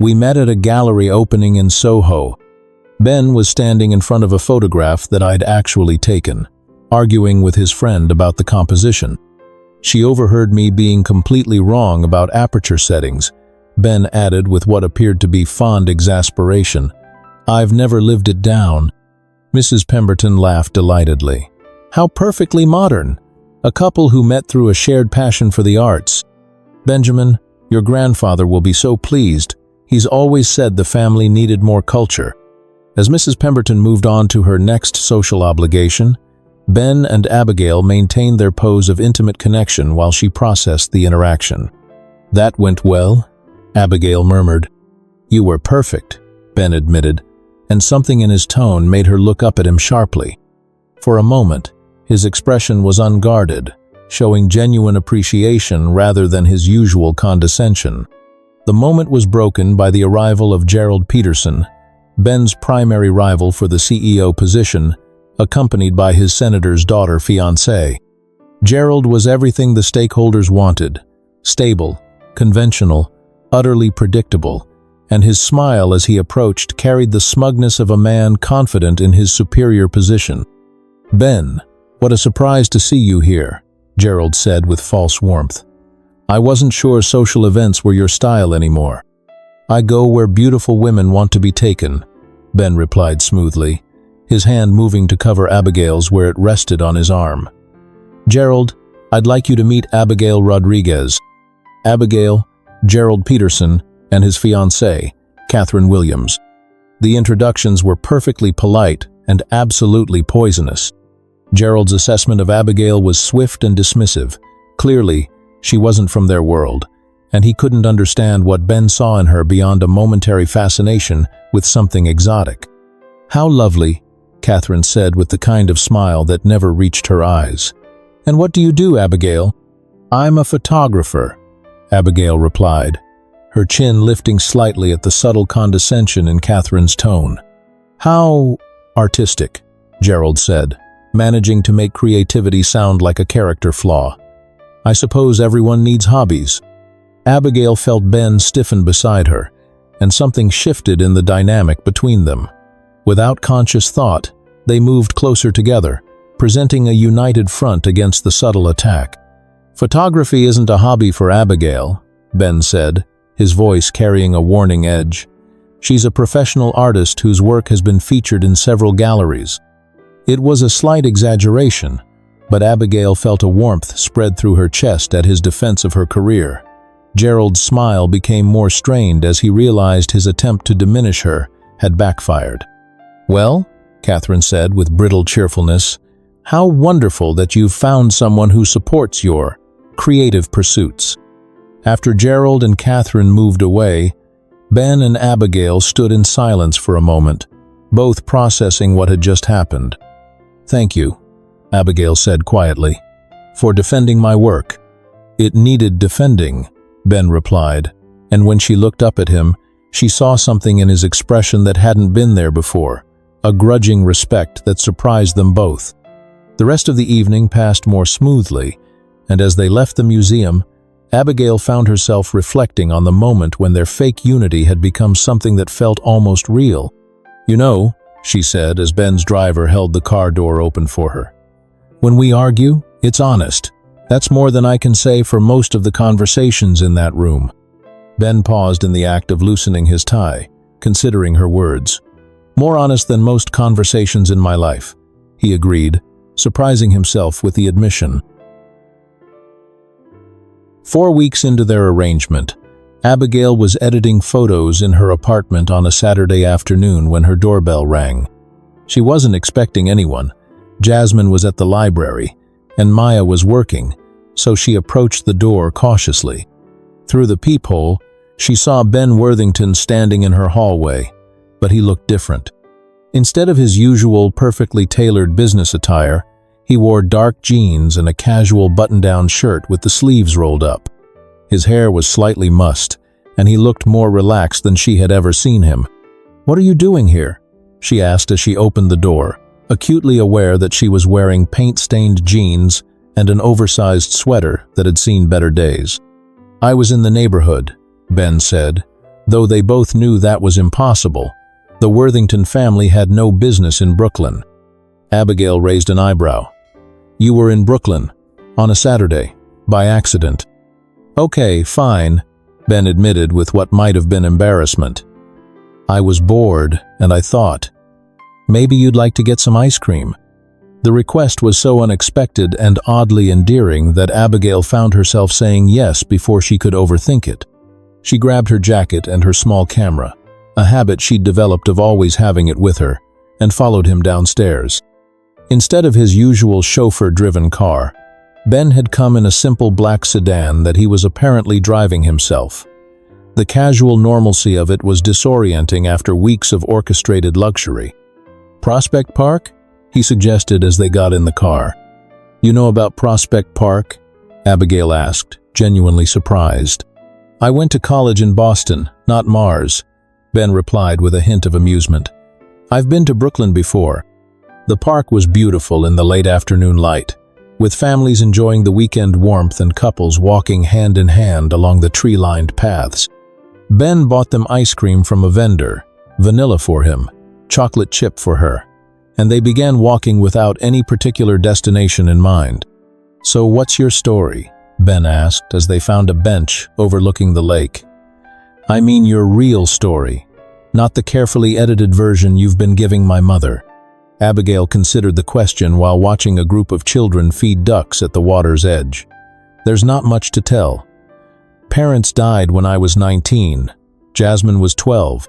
"We met at a gallery opening in Soho. Ben was standing in front of a photograph that I'd actually taken, arguing with his friend about the composition. She overheard me being completely wrong about aperture settings," Ben added with what appeared to be fond exasperation. "I've never lived it down." Mrs. Pemberton laughed delightedly. "How perfectly modern! A couple who met through a shared passion for the arts. Benjamin, your grandfather will be so pleased. He's always said the family needed more culture." As Mrs. Pemberton moved on to her next social obligation, Ben and Abigail maintained their pose of intimate connection while she processed the interaction. "That went well," Abigail murmured. "You were perfect," Ben admitted, and something in his tone made her look up at him sharply. For a moment, his expression was unguarded, showing genuine appreciation rather than his usual condescension. The moment was broken by the arrival of Gerald Peterson, Ben's primary rival for the CEO position, accompanied by his senator's daughter fiancée. Gerald was everything the stakeholders wanted: stable, conventional, utterly predictable, and his smile as he approached carried the smugness of a man confident in his superior position. "Ben, what a surprise to see you here," Gerald said with false warmth. "I wasn't sure social events were your style anymore." "I go where beautiful women want to be taken," Ben replied smoothly, his hand moving to cover Abigail's where it rested on his arm. "Gerald, I'd like you to meet Abigail Rodriguez." Abigail, Gerald Peterson, and his fiancée, Catherine Williams. The introductions were perfectly polite and absolutely poisonous. Gerald's assessment of Abigail was swift and dismissive. Clearly, she wasn't from their world, and he couldn't understand what Ben saw in her beyond a momentary fascination with something exotic. "How lovely," Catherine said with the kind of smile that never reached her eyes. "And what do you do, Abigail?" "I'm a photographer," Abigail replied, her chin lifting slightly at the subtle condescension in Catherine's tone. "How artistic," Gerald said, managing to make creativity sound like a character flaw. "I suppose everyone needs hobbies." Abigail felt Ben stiffen beside her, and something shifted in the dynamic between them. Without conscious thought, they moved closer together, presenting a united front against the subtle attack. "Photography isn't a hobby for Abigail," Ben said, his voice carrying a warning edge. "She's a professional artist whose work has been featured in several galleries." It was a slight exaggeration, but Abigail felt a warmth spread through her chest at his defense of her career. Gerald's smile became more strained as he realized his attempt to diminish her had backfired. "Well," Catherine said with brittle cheerfulness, "how wonderful that you've found someone who supports your creative pursuits." After Gerald and Catherine moved away, Ben and Abigail stood in silence for a moment, both processing what had just happened. "Thank you," Abigail said quietly, "for defending my work." "It needed defending," Ben replied, and when she looked up at him, She saw something in his expression that hadn't been there before, a grudging respect that surprised them both. The rest of the evening passed more smoothly, and as they left the museum, Abigail found herself reflecting on the moment when their fake unity had become something that felt almost real. "You know," she said as Ben's driver held the car door open for her, "when we argue, it's honest. That's more than I can say for most of the conversations in that room." Ben paused in the act of loosening his tie, considering her words. "More honest than most conversations in my life," he agreed, surprising himself with the admission. 4 weeks into their arrangement, Abigail was editing photos in her apartment on a Saturday afternoon when her doorbell rang. She wasn't expecting anyone. Jasmine was at the library, and Maya was working, so she approached the door cautiously. Through the peephole, she saw Ben Worthington standing in her hallway, but he looked different. Instead of his usual perfectly tailored business attire, he wore dark jeans and a casual button-down shirt with the sleeves rolled up. His hair was slightly mussed, and he looked more relaxed than she had ever seen him. "What are you doing here?" she asked as she opened the door, acutely aware that she was wearing paint-stained jeans and an oversized sweater that had seen better days. "I was in the neighborhood," Ben said, though they both knew that was impossible. The Worthington family had no business in Brooklyn. Abigail raised an eyebrow. "You were in Brooklyn, on a Saturday, by accident." "Okay, fine," Ben admitted with what might have been embarrassment. "I was bored, and I thought, maybe you'd like to get some ice cream." The request was so unexpected and oddly endearing that Abigail found herself saying yes before she could overthink it. She grabbed her jacket and her small camera, a habit she'd developed of always having it with her, and followed him downstairs. Instead of his usual chauffeur-driven car, Ben had come in a simple black sedan that he was apparently driving himself. The casual normalcy of it was disorienting after weeks of orchestrated luxury. "Prospect Park?" he suggested as they got in the car. "You know about Prospect Park?" Abigail asked, genuinely surprised. "I went to college in Boston, not Mars," Ben replied with a hint of amusement. "I've been to Brooklyn before." The park was beautiful in the late afternoon light, with families enjoying the weekend warmth and couples walking hand in hand along the tree-lined paths. Ben bought them ice cream from a vendor, vanilla for him, chocolate chip for her, and they began walking without any particular destination in mind. "So what's your story?" Ben asked as they found a bench overlooking the lake. "I mean your real story, not the carefully edited version you've been giving my mother." Abigail considered the question while watching a group of children feed ducks at the water's edge. "There's not much to tell. Parents died when I was 19. Jasmine was 12.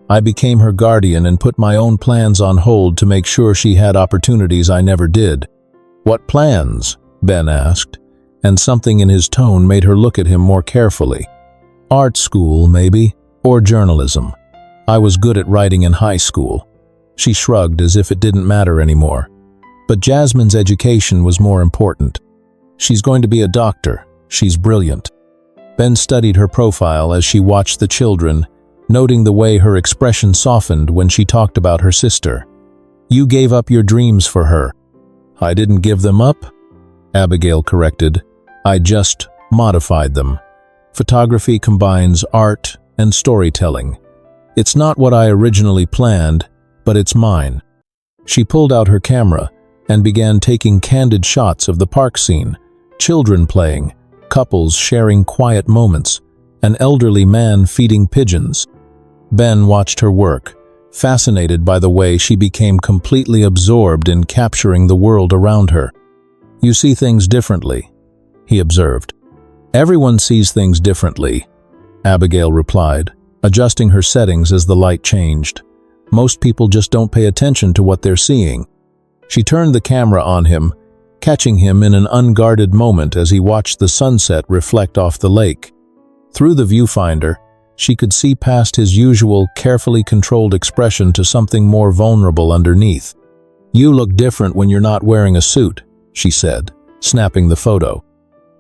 I became her guardian and put my own plans on hold to make sure she had opportunities I never did." "What plans?" Ben asked, and something in his tone made her look at him more carefully. "Art school, maybe, or journalism. I was good at writing in high school." She shrugged as if it didn't matter anymore. But Jasmine's education was more important. "She's going to be a doctor. She's brilliant." Ben studied her profile as she watched the children, noting the way her expression softened when she talked about her sister. "You gave up your dreams for her." "I didn't give them up," Abigail corrected. "I just modified them. Photography combines art and storytelling. It's not what I originally planned, but it's mine." She pulled out her camera and began taking candid shots of the park scene, children playing, couples sharing quiet moments, an elderly man feeding pigeons. Ben watched her work, fascinated by the way she became completely absorbed in capturing the world around her. "You see things differently," he observed. "Everyone sees things differently," Abigail replied, adjusting her settings as the light changed. "Most people just don't pay attention to what they're seeing." She turned the camera on him, catching him in an unguarded moment as he watched the sunset reflect off the lake. Through the viewfinder, she could see past his usual, carefully controlled expression to something more vulnerable underneath. "You look different when you're not wearing a suit," she said, snapping the photo.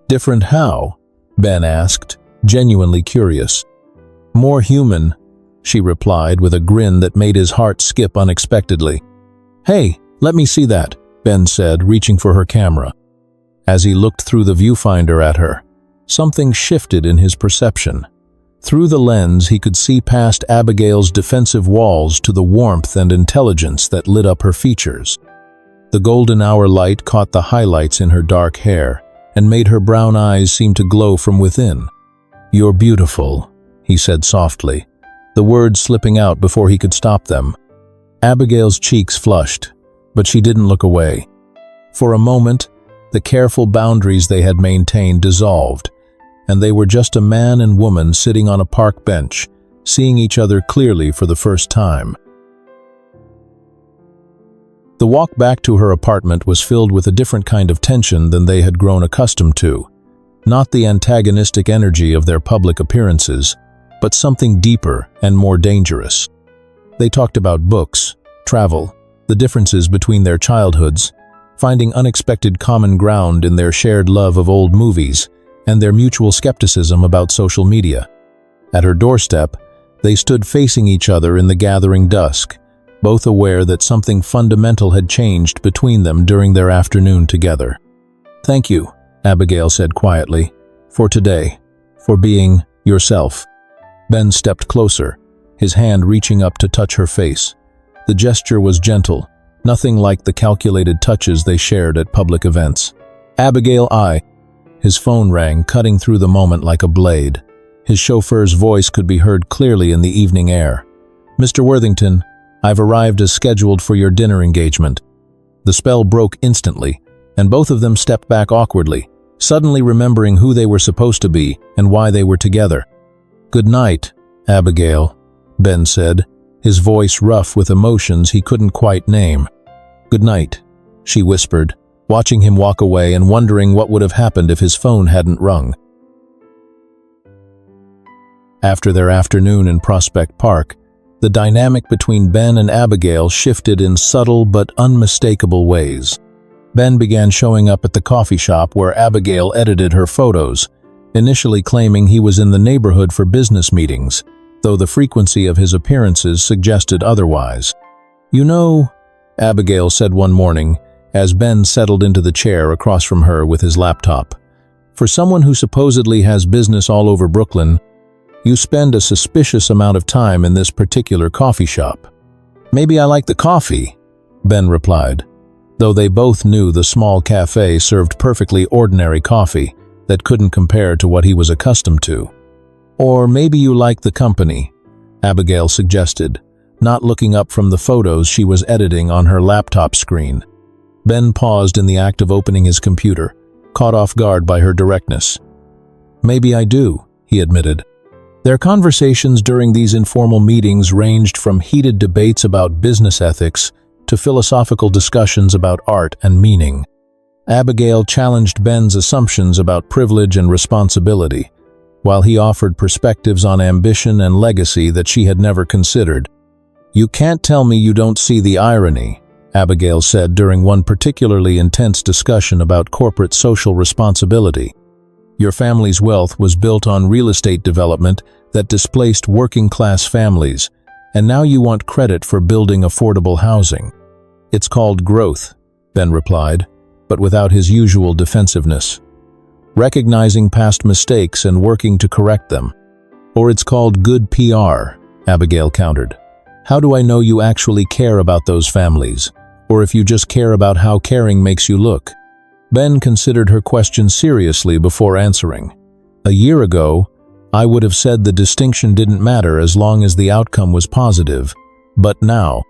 "Different how?" Ben asked, genuinely curious. "More human," she replied with a grin that made his heart skip unexpectedly. "Hey, let me see that," Ben said, reaching for her camera. As he looked through the viewfinder at her, something shifted in his perception. Through the lens, he could see past Abigail's defensive walls to the warmth and intelligence that lit up her features. The golden hour light caught the highlights in her dark hair and made her brown eyes seem to glow from within. "You're beautiful," he said softly, the words slipping out before he could stop them. Abigail's cheeks flushed, but she didn't look away. For a moment, the careful boundaries they had maintained dissolved, and they were just a man and woman sitting on a park bench, seeing each other clearly for the first time. The walk back to her apartment was filled with a different kind of tension than they had grown accustomed to. Not the antagonistic energy of their public appearances, but something deeper and more dangerous. They talked about books, travel, the differences between their childhoods, finding unexpected common ground in their shared love of old movies, and their mutual skepticism about social media. At her doorstep, they stood facing each other in the gathering dusk, both aware that something fundamental had changed between them during their afternoon together. "Thank you," Abigail said quietly, "for today, for being yourself." Ben stepped closer, his hand reaching up to touch her face. The gesture was gentle, nothing like the calculated touches they shared at public events. "Abigail, His phone rang, cutting through the moment like a blade. His chauffeur's voice could be heard clearly in the evening air. "Mr. Worthington, I've arrived as scheduled for your dinner engagement." The spell broke instantly, and both of them stepped back awkwardly, suddenly remembering who they were supposed to be and why they were together. "Good night, Abigail," Ben said, his voice rough with emotions he couldn't quite name. "Good night," she whispered, watching him walk away and wondering what would have happened if his phone hadn't rung. After their afternoon in Prospect Park, the dynamic between Ben and Abigail shifted in subtle but unmistakable ways. Ben began showing up at the coffee shop where Abigail edited her photos, initially claiming he was in the neighborhood for business meetings, though the frequency of his appearances suggested otherwise. "You know," Abigail said one morning, as Ben settled into the chair across from her with his laptop, "for someone who supposedly has business all over Brooklyn, you spend a suspicious amount of time in this particular coffee shop." "Maybe I like the coffee," Ben replied, though they both knew the small cafe served perfectly ordinary coffee that couldn't compare to what he was accustomed to. "Or maybe you like the company," Abigail suggested, not looking up from the photos she was editing on her laptop screen. Ben paused in the act of opening his computer, caught off guard by her directness. "Maybe I do," he admitted. Their conversations during these informal meetings ranged from heated debates about business ethics to philosophical discussions about art and meaning. Abigail challenged Ben's assumptions about privilege and responsibility, while he offered perspectives on ambition and legacy that she had never considered. "You can't tell me you don't see the irony," Abigail said during one particularly intense discussion about corporate social responsibility. "Your family's wealth was built on real estate development that displaced working-class families, and now you want credit for building affordable housing." "It's called growth," Ben replied, but without his usual defensiveness. "Recognizing past mistakes and working to correct them." "Or it's called good PR," Abigail countered. "How do I know you actually care about those families, or if you just care about how caring makes you look?" Ben considered her question seriously before answering. "A year ago, I would have said the distinction didn't matter as long as the outcome was positive. But now,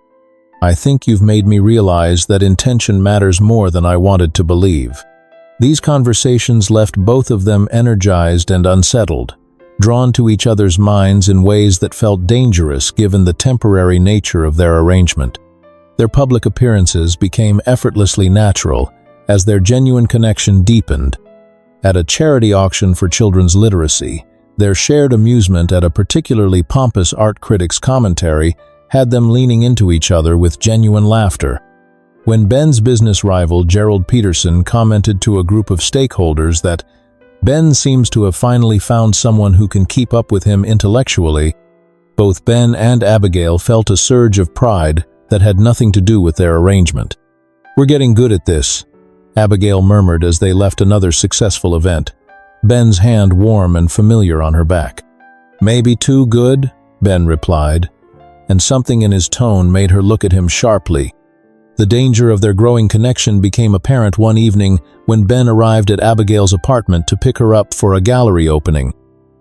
I think you've made me realize that intention matters more than I wanted to believe." These conversations left both of them energized and unsettled, drawn to each other's minds in ways that felt dangerous given the temporary nature of their arrangement. Their public appearances became effortlessly natural as their genuine connection deepened. At a charity auction for children's literacy, their shared amusement at a particularly pompous art critic's commentary had them leaning into each other with genuine laughter. When Ben's business rival Gerald Peterson commented to a group of stakeholders that Ben seems to have finally found someone who can keep up with him intellectually, Both Ben and Abigail felt a surge of pride that had nothing to do with their arrangement. "We're getting good at this," Abigail murmured as they left another successful event, Ben's hand warm and familiar on her back. "Maybe too good," Ben replied, and something in his tone made her look at him sharply. The danger of their growing connection became apparent one evening when Ben arrived at Abigail's apartment to pick her up for a gallery opening.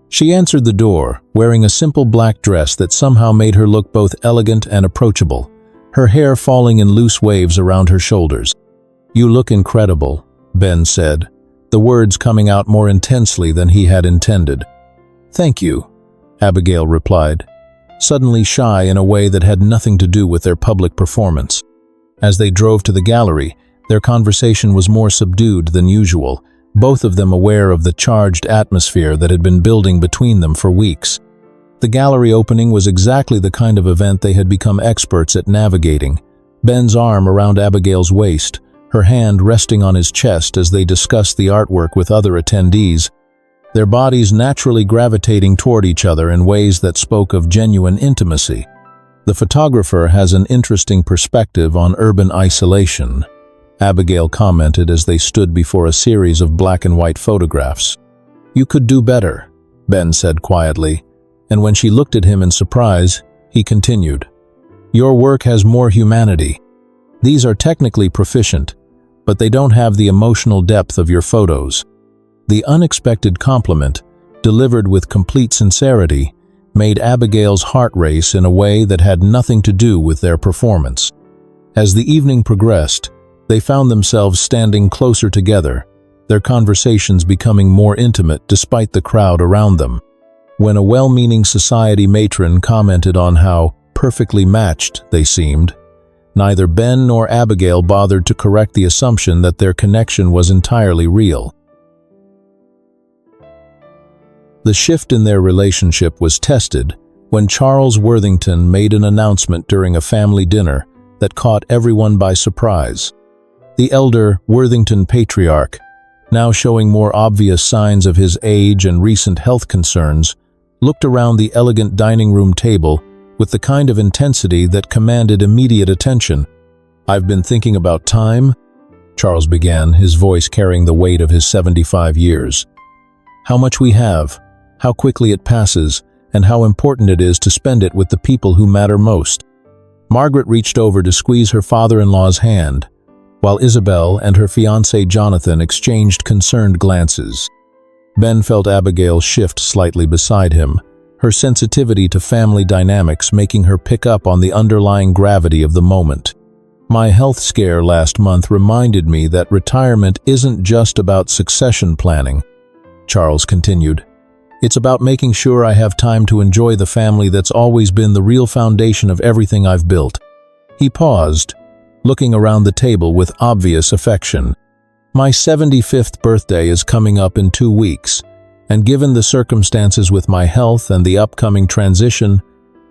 She answered the door, wearing a simple black dress that somehow made her look both elegant and approachable, her hair falling in loose waves around her shoulders. "You look incredible," Ben said, the words coming out more intensely than he had intended. "Thank you," Abigail replied, suddenly shy in a way that had nothing to do with their public performance. As they drove to the gallery, their conversation was more subdued than usual, both of them aware of the charged atmosphere that had been building between them for weeks. The gallery opening was exactly the kind of event they had become experts at navigating, Ben's arm around Abigail's waist, her hand resting on his chest as they discussed the artwork with other attendees, their bodies naturally gravitating toward each other in ways that spoke of genuine intimacy. "The photographer has an interesting perspective on urban isolation," Abigail commented as they stood before a series of black and white photographs. "You could do better," Ben said quietly, and when she looked at him in surprise, he continued, "Your work has more humanity. These are technically proficient, but they don't have the emotional depth of your photos." The unexpected compliment, delivered with complete sincerity, made Abigail's heart race in a way that had nothing to do with their performance. As the evening progressed, they found themselves standing closer together, their conversations becoming more intimate despite the crowd around them. When a well-meaning society matron commented on how perfectly matched they seemed, neither Ben nor Abigail bothered to correct the assumption that their connection was entirely real. The shift in their relationship was tested when Charles Worthington made an announcement during a family dinner that caught everyone by surprise. The elder Worthington patriarch, now showing more obvious signs of his age and recent health concerns, looked around the elegant dining room table with the kind of intensity that commanded immediate attention. "I've been thinking about time," Charles began, his voice carrying the weight of his 75 years. "How much we have, how quickly it passes, and how important it is to spend it with the people who matter most." Margaret reached over to squeeze her father-in-law's hand, while Isabel and her fiancé Jonathan exchanged concerned glances. Ben felt Abigail shift slightly beside him, her sensitivity to family dynamics making her pick up on the underlying gravity of the moment. "My health scare last month reminded me that retirement isn't just about succession planning," Charles continued. "It's about making sure I have time to enjoy the family that's always been the real foundation of everything I've built." He paused, looking around the table with obvious affection. "My 75th birthday is coming up in 2 weeks, and given the circumstances with my health and the upcoming transition,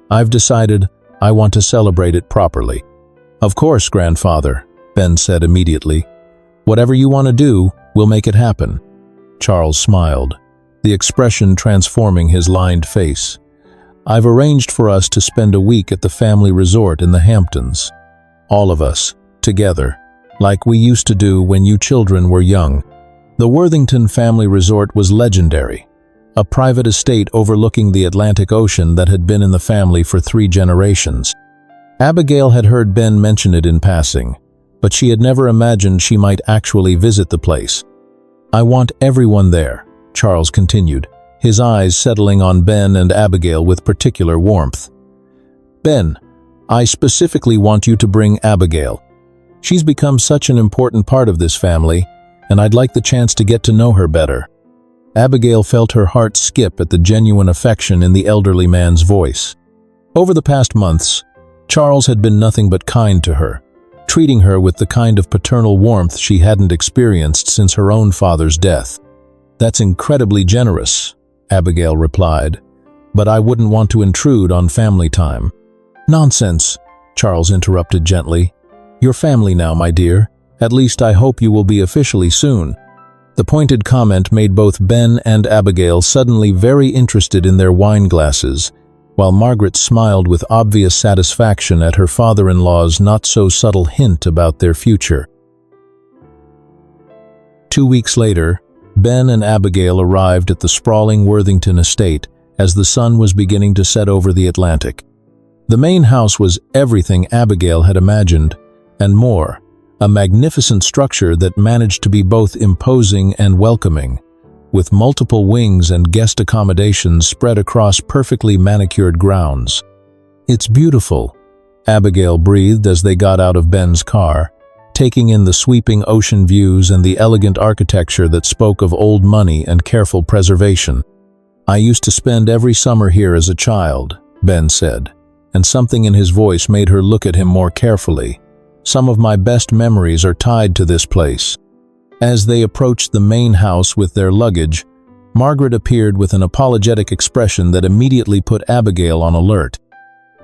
I've decided I want to celebrate it properly." "Of course, grandfather," Ben said immediately. "Whatever you want to do, we'll make it happen." Charles smiled, the expression transforming his lined face. "I've arranged for us to spend a week at the family resort in the Hamptons. All of us, together, like we used to do when you children were young." The Worthington family resort was legendary, a private estate overlooking the Atlantic Ocean that had been in the family for 3 generations. Abigail had heard Ben mention it in passing, but she had never imagined she might actually visit the place. "I want everyone there," Charles continued, his eyes settling on Ben and Abigail with particular warmth. "Ben, I specifically want you to bring Abigail. She's become such an important part of this family, and I'd like the chance to get to know her better." Abigail felt her heart skip at the genuine affection in the elderly man's voice. Over the past months, Charles had been nothing but kind to her, treating her with the kind of paternal warmth she hadn't experienced since her own father's death. "That's incredibly generous," Abigail replied, "but I wouldn't want to intrude on family time." "Nonsense," Charles interrupted gently. "You're family now, my dear. At least I hope you will be officially soon." The pointed comment made both Ben and Abigail suddenly very interested in their wine glasses, while Margaret smiled with obvious satisfaction at her father-in-law's not-so-subtle hint about their future. 2 weeks later, Ben and Abigail arrived at the sprawling Worthington estate as the sun was beginning to set over the Atlantic. The main house was everything Abigail had imagined, and more, a magnificent structure that managed to be both imposing and welcoming, with multiple wings and guest accommodations spread across perfectly manicured grounds. "It's beautiful," Abigail breathed as they got out of Ben's car, taking in the sweeping ocean views and the elegant architecture that spoke of old money and careful preservation. "I used to spend every summer here as a child," Ben said, and something in his voice made her look at him more carefully. "Some of my best memories are tied to this place." As they approached the main house with their luggage, Margaret appeared with an apologetic expression that immediately put Abigail on alert.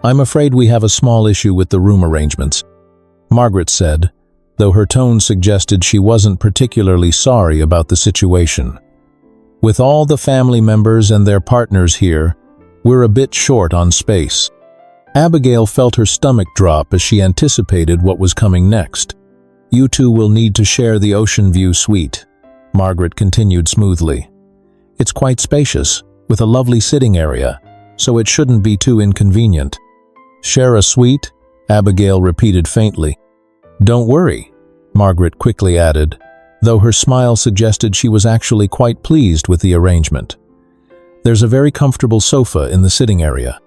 "I'm afraid we have a small issue with the room arrangements," Margaret said, though her tone suggested she wasn't particularly sorry about the situation. "With all the family members and their partners here, we're a bit short on space." Abigail felt her stomach drop as she anticipated what was coming next. "You two will need to share the ocean view suite," Margaret continued smoothly. "It's quite spacious, with a lovely sitting area, so it shouldn't be too inconvenient." "Share a suite?" Abigail repeated faintly. "Don't worry," Margaret quickly added, though her smile suggested she was actually quite pleased with the arrangement. "There's a very comfortable sofa in the sitting area."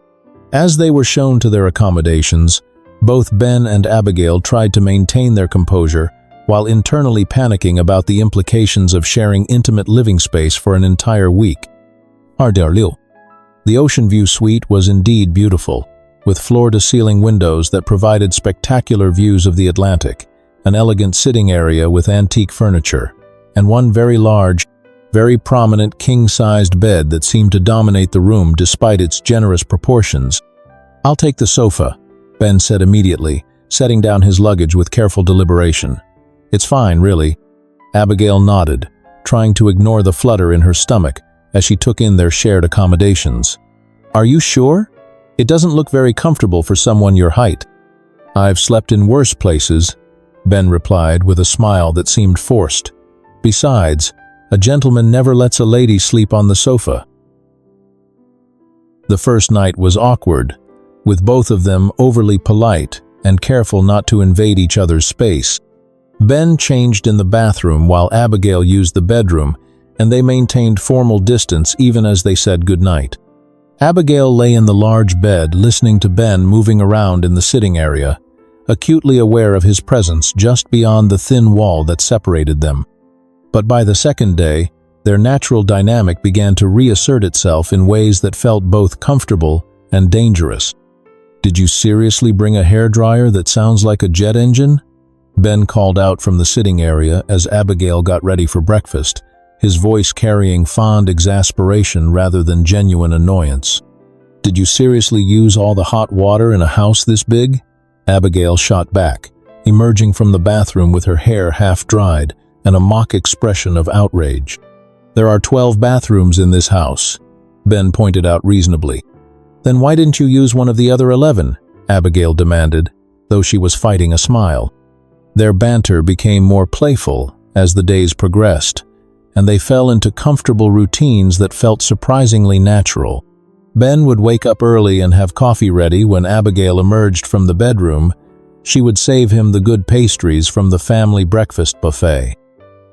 As they were shown to their accommodations, both Ben and Abigail tried to maintain their composure while internally panicking about the implications of sharing intimate living space for an entire week. The ocean view suite was indeed beautiful, with floor-to-ceiling windows that provided spectacular views of the Atlantic, an elegant sitting area with antique furniture, and one very large, very prominent king-sized bed that seemed to dominate the room despite its generous proportions. "I'll take the sofa," Ben said immediately, setting down his luggage with careful deliberation. "It's fine, really." Abigail nodded, trying to ignore the flutter in her stomach as she took in their shared accommodations. "Are you sure? It doesn't look very comfortable for someone your height." "I've slept in worse places," Ben replied with a smile that seemed forced. "Besides, a gentleman never lets a lady sleep on the sofa." The first night was awkward, with both of them overly polite and careful not to invade each other's space. Ben changed in the bathroom while Abigail used the bedroom, and they maintained formal distance even as they said goodnight. Abigail lay in the large bed listening to Ben moving around in the sitting area, acutely aware of his presence just beyond the thin wall that separated them. But by the second day, their natural dynamic began to reassert itself in ways that felt both comfortable and dangerous. "Did you seriously bring a hairdryer that sounds like a jet engine?" Ben called out from the sitting area as Abigail got ready for breakfast, his voice carrying fond exasperation rather than genuine annoyance. "Did you seriously use all the hot water in a house this big?" Abigail shot back, emerging from the bathroom with her hair half-dried and a mock expression of outrage. "There are 12 bathrooms in this house," Ben pointed out reasonably. "Then why didn't you use one of the other 11? Abigail demanded, though she was fighting a smile. Their banter became more playful as the days progressed, and they fell into comfortable routines that felt surprisingly natural. Ben would wake up early and have coffee ready when Abigail emerged from the bedroom. She would save him the good pastries from the family breakfast buffet.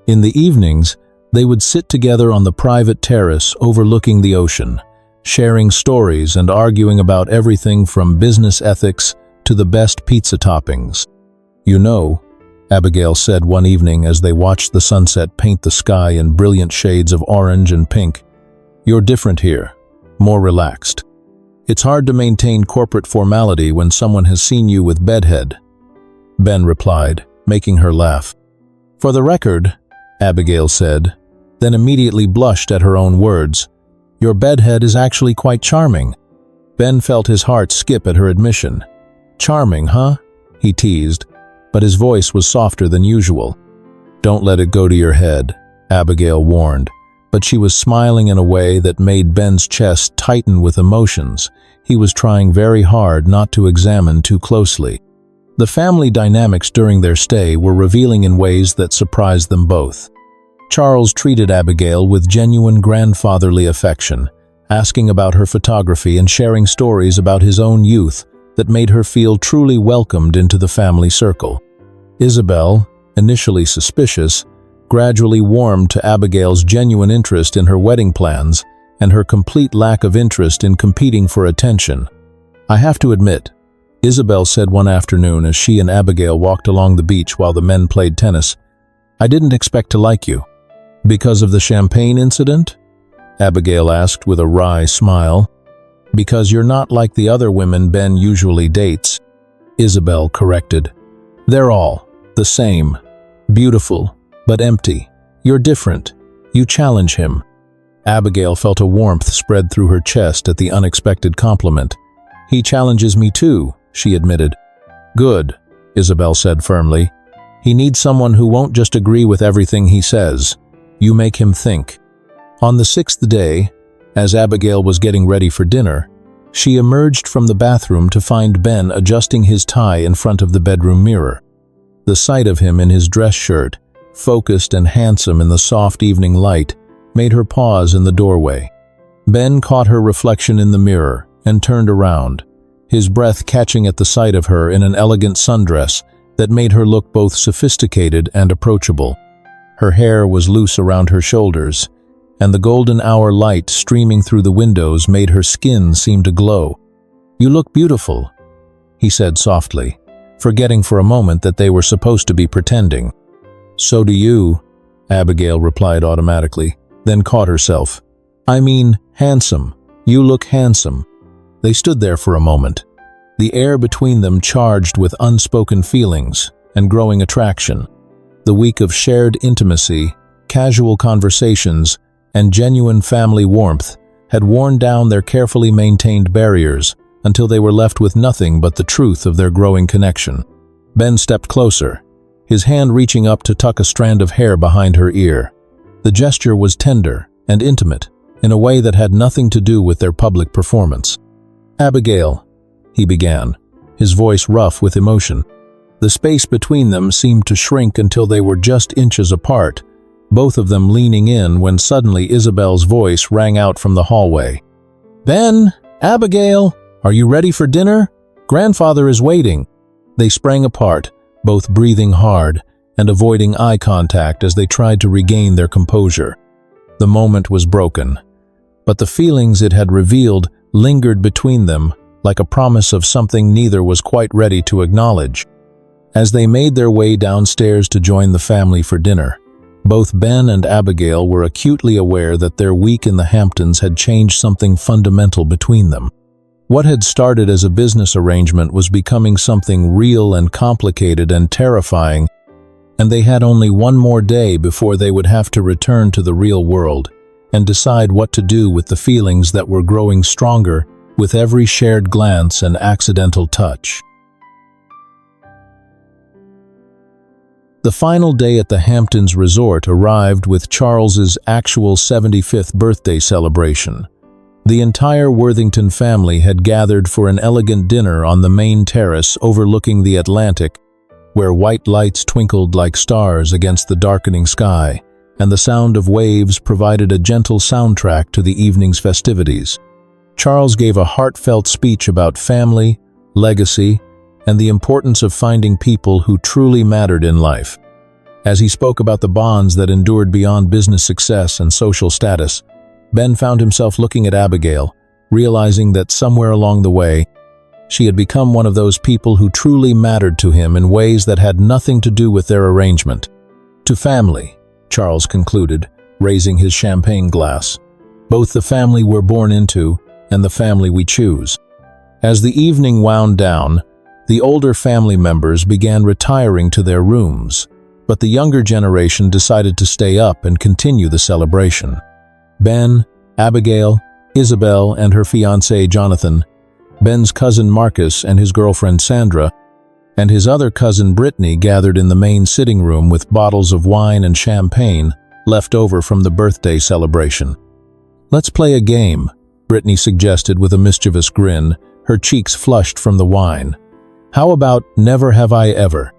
In the evenings, they would sit together on the private terrace overlooking the ocean, sharing stories and arguing about everything from business ethics to the best pizza toppings. "You know," Abigail said one evening as they watched the sunset paint the sky in brilliant shades of orange and pink, "you're different here, more relaxed. It's hard to maintain corporate formality when someone has seen you with bedhead." Ben replied, making her laugh. "For the record," Abigail said, then immediately blushed at her own words, "your bedhead is actually quite charming." Ben felt his heart skip at her admission. "Charming, huh?" he teased, but his voice was softer than usual. "Don't let it go to your head," Abigail warned, but but she was smiling in a way that made Ben's chest tighten with emotions. He was trying very hard not to examine too closely. The family dynamics during their stay were revealing in ways that surprised them both. Charles treated Abigail with genuine grandfatherly affection, asking about her photography and sharing stories about his own youth that made her feel truly welcomed into the family circle. Isabel, initially suspicious, gradually warmed to Abigail's genuine interest in her wedding plans and her complete lack of interest in competing for attention. "I have to admit," Isabel said one afternoon as she and Abigail walked along the beach while the men played tennis, "I didn't expect to like you." "Because of the champagne incident?" Abigail asked with a wry smile. "Because you're not like the other women Ben usually dates," Isabel corrected. "They're all the same. Beautiful, but empty. You're different. You challenge him." Abigail felt a warmth spread through her chest at the unexpected compliment. "He challenges me too," she admitted. "Good," Isabel said firmly. "He needs someone who won't just agree with everything he says. You make him think." On the sixth day, as Abigail was getting ready for dinner, she emerged from the bathroom to find Ben adjusting his tie in front of the bedroom mirror. The sight of him in his dress shirt, focused and handsome in the soft evening light, made her pause in the doorway. Ben caught her reflection in the mirror and turned around, his breath catching at the sight of her in an elegant sundress that made her look both sophisticated and approachable. Her hair was loose around her shoulders, and the golden hour light streaming through the windows made her skin seem to glow. "You look beautiful," he said softly, forgetting for a moment that they were supposed to be pretending. "So do you," Abigail replied automatically, then caught herself. "I mean, handsome. You look handsome." They stood there for a moment, the air between them charged with unspoken feelings and growing attraction. The week of shared intimacy, casual conversations, and genuine family warmth had worn down their carefully maintained barriers until they were left with nothing but the truth of their growing connection. Ben stepped closer, his hand reaching up to tuck a strand of hair behind her ear. The gesture was tender and intimate in a way that had nothing to do with their public performance. "Abigail," he began, his voice rough with emotion. The space between them seemed to shrink until they were just inches apart, both of them leaning in when suddenly Isabel's voice rang out from the hallway. "Ben, Abigail, are you ready for dinner? Grandfather is waiting." They sprang apart, both breathing hard and avoiding eye contact as they tried to regain their composure. The moment was broken, but the feelings it had revealed lingered between them like a promise of something neither was quite ready to acknowledge. As they made their way downstairs to join the family for dinner, both Ben and Abigail were acutely aware that their week in the Hamptons had changed something fundamental between them. What had started as a business arrangement was becoming something real and complicated and terrifying, and they had only one more day before they would have to return to the real world and decide what to do with the feelings that were growing stronger with every shared glance and accidental touch. The final day at the Hamptons Resort arrived with Charles's actual 75th birthday celebration. The entire Worthington family had gathered for an elegant dinner on the main terrace overlooking the Atlantic, where white lights twinkled like stars against the darkening sky, and the sound of waves provided a gentle soundtrack to the evening's festivities. Charles gave a heartfelt speech about family, legacy, and the importance of finding people who truly mattered in life. As he spoke about the bonds that endured beyond business success and social status, Ben found himself looking at Abigail, realizing that somewhere along the way, she had become one of those people who truly mattered to him in ways that had nothing to do with their arrangement. "To family," Charles concluded, raising his champagne glass. "Both the family we're born into and the family we choose." As the evening wound down, the older family members began retiring to their rooms, but the younger generation decided to stay up and continue the celebration. Ben, Abigail, Isabel and her fiancé Jonathan, Ben's cousin Marcus and his girlfriend Sandra, and his other cousin Brittany gathered in the main sitting room with bottles of wine and champagne, left over from the birthday celebration. "Let's play a game," Brittany suggested with a mischievous grin, her cheeks flushed from the wine. "How about Never Have I Ever?"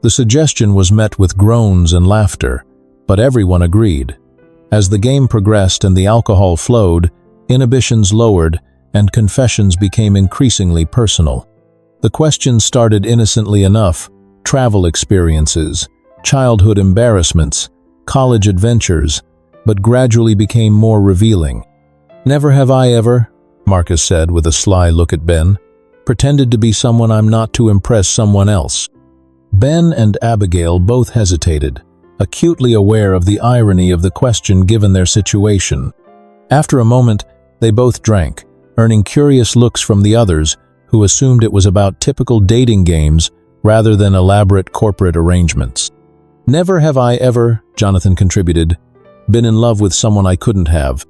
The suggestion was met with groans and laughter, but everyone agreed. As the game progressed and the alcohol flowed, inhibitions lowered and confessions became increasingly personal. The questions started innocently enough: travel experiences, childhood embarrassments, college adventures, but gradually became more revealing. "Never have I ever," Marcus said with a sly look at Ben, "pretended to be someone I'm not to impress someone else." Ben and Abigail both hesitated, acutely aware of the irony of the question given their situation. After a moment, they both drank, earning curious looks from the others, who assumed it was about typical dating games rather than elaborate corporate arrangements. "Never have I ever," Jonathan contributed, "been in love with someone I couldn't have."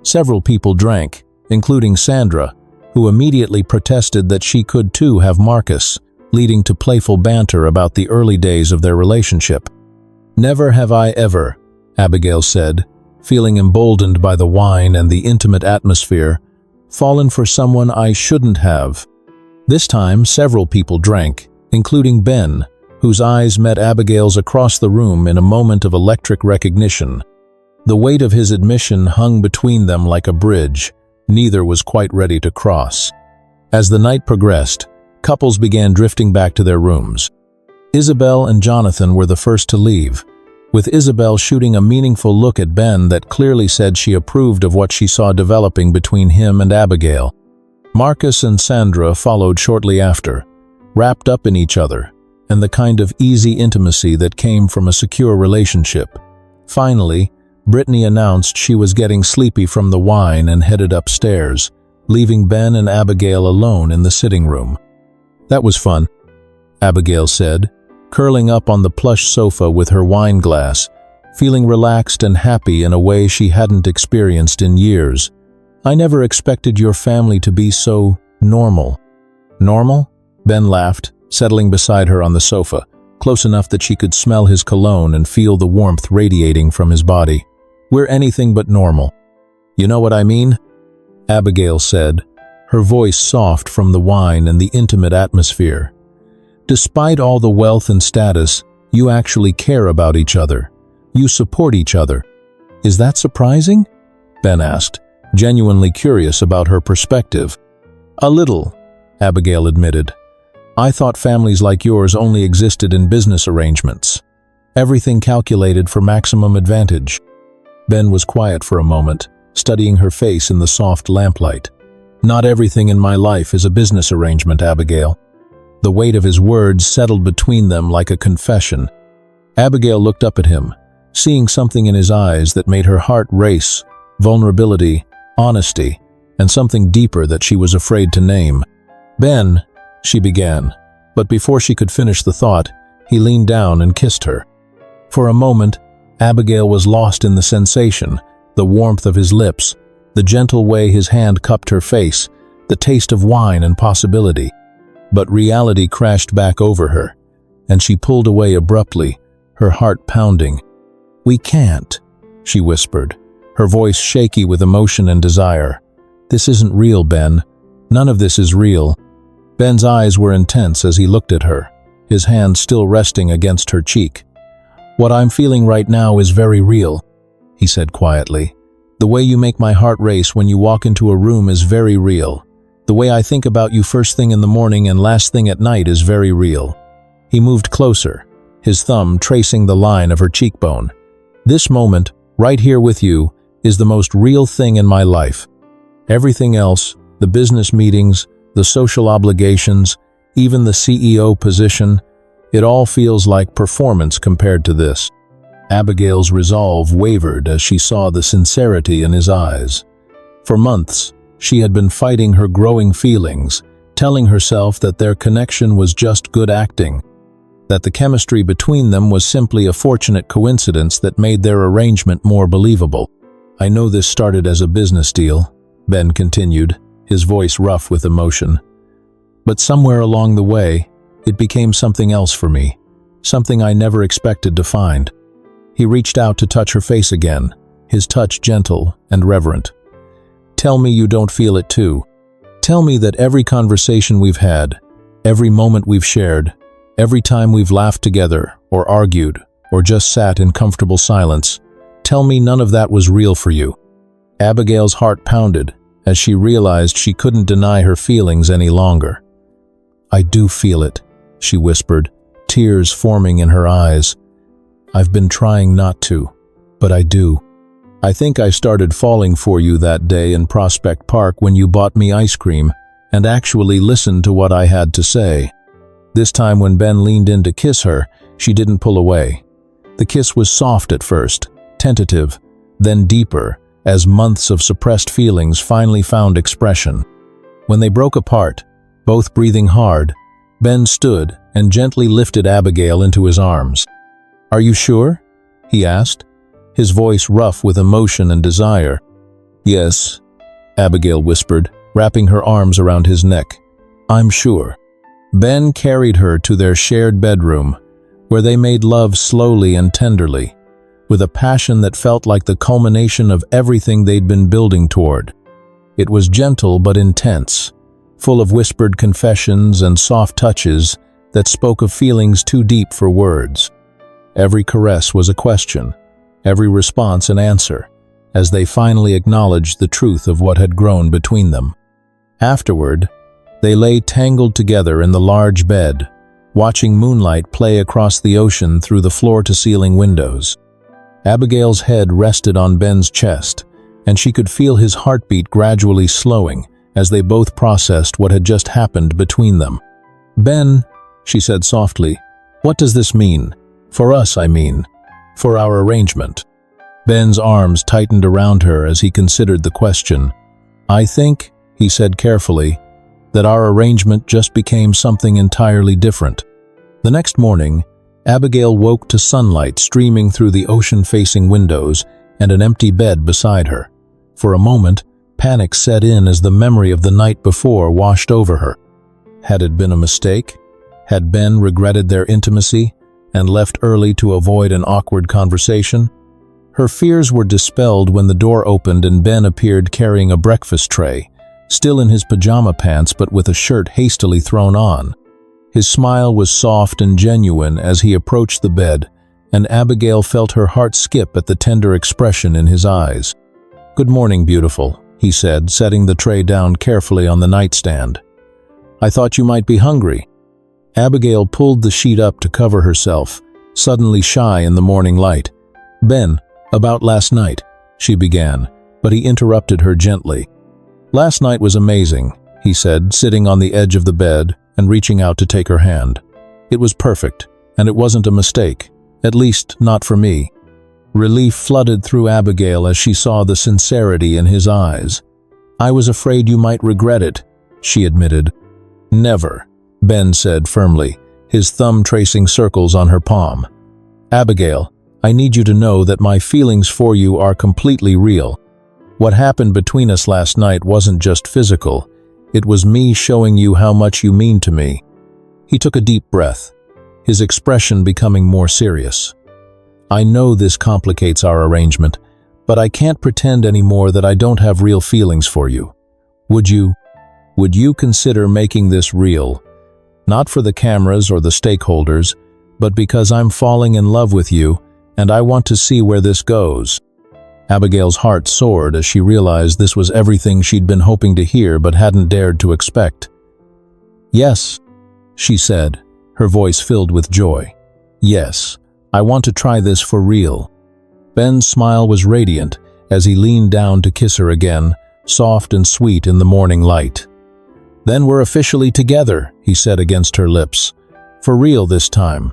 Several people drank, including Sandra, who immediately protested that she could too have Marcus, leading to playful banter about the early days of their relationship. "Never have I ever," Abigail said, feeling emboldened by the wine and the intimate atmosphere, "fallen for someone I shouldn't have." This time, several people drank, including Ben, whose eyes met Abigail's across the room in a moment of electric recognition. The weight of his admission hung between them like a bridge. Neither was quite ready to cross. As the night progressed, couples began drifting back to their rooms. Isabel and Jonathan were the first to leave, with Isabel shooting a meaningful look at Ben that clearly said she approved of what she saw developing between him and Abigail. Marcus and Sandra followed shortly after, wrapped up in each other, and the kind of easy intimacy that came from a secure relationship. Finally, Brittany announced she was getting sleepy from the wine and headed upstairs, leaving Ben and Abigail alone in the sitting room. "That was fun," Abigail said, curling up on the plush sofa with her wine glass, feeling relaxed and happy in a way she hadn't experienced in years. "I never expected your family to be so normal." "Normal?" Ben laughed, settling beside her on the sofa, close enough that she could smell his cologne and feel the warmth radiating from his body. "We're anything but normal." "You know what I mean?" Abigail said, her voice soft from the wine and the intimate atmosphere. "Despite all the wealth and status, you actually care about each other. You support each other. Is that surprising?" Ben asked, genuinely curious about her perspective. "A little," Abigail admitted. "I thought families like yours only existed in business arrangements. Everything calculated for maximum advantage." Ben was quiet for a moment, studying her face in the soft lamplight. "Not everything in my life is a business arrangement, Abigail." The weight of his words settled between them like a confession. Abigail looked up at him, seeing something in his eyes that made her heart race: vulnerability, honesty, and something deeper that she was afraid to name. "Ben," she began, but before she could finish the thought, he leaned down and kissed her. For a moment, Abigail was lost in the sensation, the warmth of his lips, the gentle way his hand cupped her face, the taste of wine and possibility. But reality crashed back over her, and she pulled away abruptly, her heart pounding. "We can't," she whispered, her voice shaky with emotion and desire. "This isn't real, Ben. None of this is real." Ben's eyes were intense as he looked at her, his hand still resting against her cheek. "What I'm feeling right now is very real," he said quietly. "The way you make my heart race when you walk into a room is very real. The way I think about you first thing in the morning and last thing at night is very real." He moved closer, his thumb tracing the line of her cheekbone. "This moment, right here with you, is the most real thing in my life. Everything else, the business meetings, the social obligations, even the CEO position, it all feels like performance compared to this." Abigail's resolve wavered as she saw the sincerity in his eyes. For months, she had been fighting her growing feelings, telling herself that their connection was just good acting, that the chemistry between them was simply a fortunate coincidence that made their arrangement more believable. "I know this started as a business deal," Ben continued, his voice rough with emotion. "But somewhere along the way, it became something else for me, something I never expected to find." He reached out to touch her face again, his touch gentle and reverent. "Tell me you don't feel it too. Tell me that every conversation we've had, every moment we've shared, every time we've laughed together, or argued, or just sat in comfortable silence, tell me none of that was real for you." Abigail's heart pounded as she realized she couldn't deny her feelings any longer. "I do feel it," she whispered, tears forming in her eyes. "I've been trying not to, but I do. I think I started falling for you that day in Prospect Park when you bought me ice cream and actually listened to what I had to say." This time when Ben leaned in to kiss her, she didn't pull away. The kiss was soft at first, tentative, then deeper, as months of suppressed feelings finally found expression. When they broke apart, both breathing hard, Ben stood and gently lifted Abigail into his arms. "Are you sure?" he asked, his voice rough with emotion and desire. "Yes," Abigail whispered, wrapping her arms around his neck. "I'm sure." Ben carried her to their shared bedroom, where they made love slowly and tenderly, with a passion that felt like the culmination of everything they'd been building toward. It was gentle but intense, full of whispered confessions and soft touches that spoke of feelings too deep for words. Every caress was a question, every response an answer, as they finally acknowledged the truth of what had grown between them. Afterward, they lay tangled together in the large bed, watching moonlight play across the ocean through the floor-to-ceiling windows. Abigail's head rested on Ben's chest, and she could feel his heartbeat gradually slowing as they both processed what had just happened between them. "Ben," she said softly, "what does this mean? For us, I mean. For our arrangement." Ben's arms tightened around her as he considered the question. "I think," he said carefully, "that our arrangement just became something entirely different." The next morning, Abigail woke to sunlight streaming through the ocean-facing windows and an empty bed beside her. For a moment, panic set in as the memory of the night before washed over her. Had it been a mistake? Had Ben regretted their intimacy and left early to avoid an awkward conversation? Her fears were dispelled when the door opened and Ben appeared carrying a breakfast tray, still in his pajama pants but with a shirt hastily thrown on. His smile was soft and genuine as he approached the bed, and Abigail felt her heart skip at the tender expression in his eyes. "Good morning, beautiful," he said, setting the tray down carefully on the nightstand. "I thought you might be hungry." Abigail pulled the sheet up to cover herself, suddenly shy in the morning light. "Ben, about last night," she began, but he interrupted her gently. "Last night was amazing," he said, sitting on the edge of the bed and reaching out to take her hand. "It was perfect, and it wasn't a mistake, at least not for me." Relief flooded through Abigail as she saw the sincerity in his eyes. "I was afraid you might regret it," she admitted. "Never," Ben said firmly, his thumb tracing circles on her palm. "Abigail, I need you to know that my feelings for you are completely real. What happened between us last night wasn't just physical. It was me showing you how much you mean to me." He took a deep breath, his expression becoming more serious. "I know this complicates our arrangement, but I can't pretend anymore that I don't have real feelings for you. Would you consider making this real? Not for the cameras or the stakeholders, but because I'm falling in love with you, and I want to see where this goes." Abigail's heart soared as she realized this was everything she'd been hoping to hear but hadn't dared to expect. "Yes," she said, her voice filled with joy. "Yes, I want to try this for real." Ben's smile was radiant as he leaned down to kiss her again, soft and sweet in the morning light. "Then we're officially together," he said against her lips. "For real this time."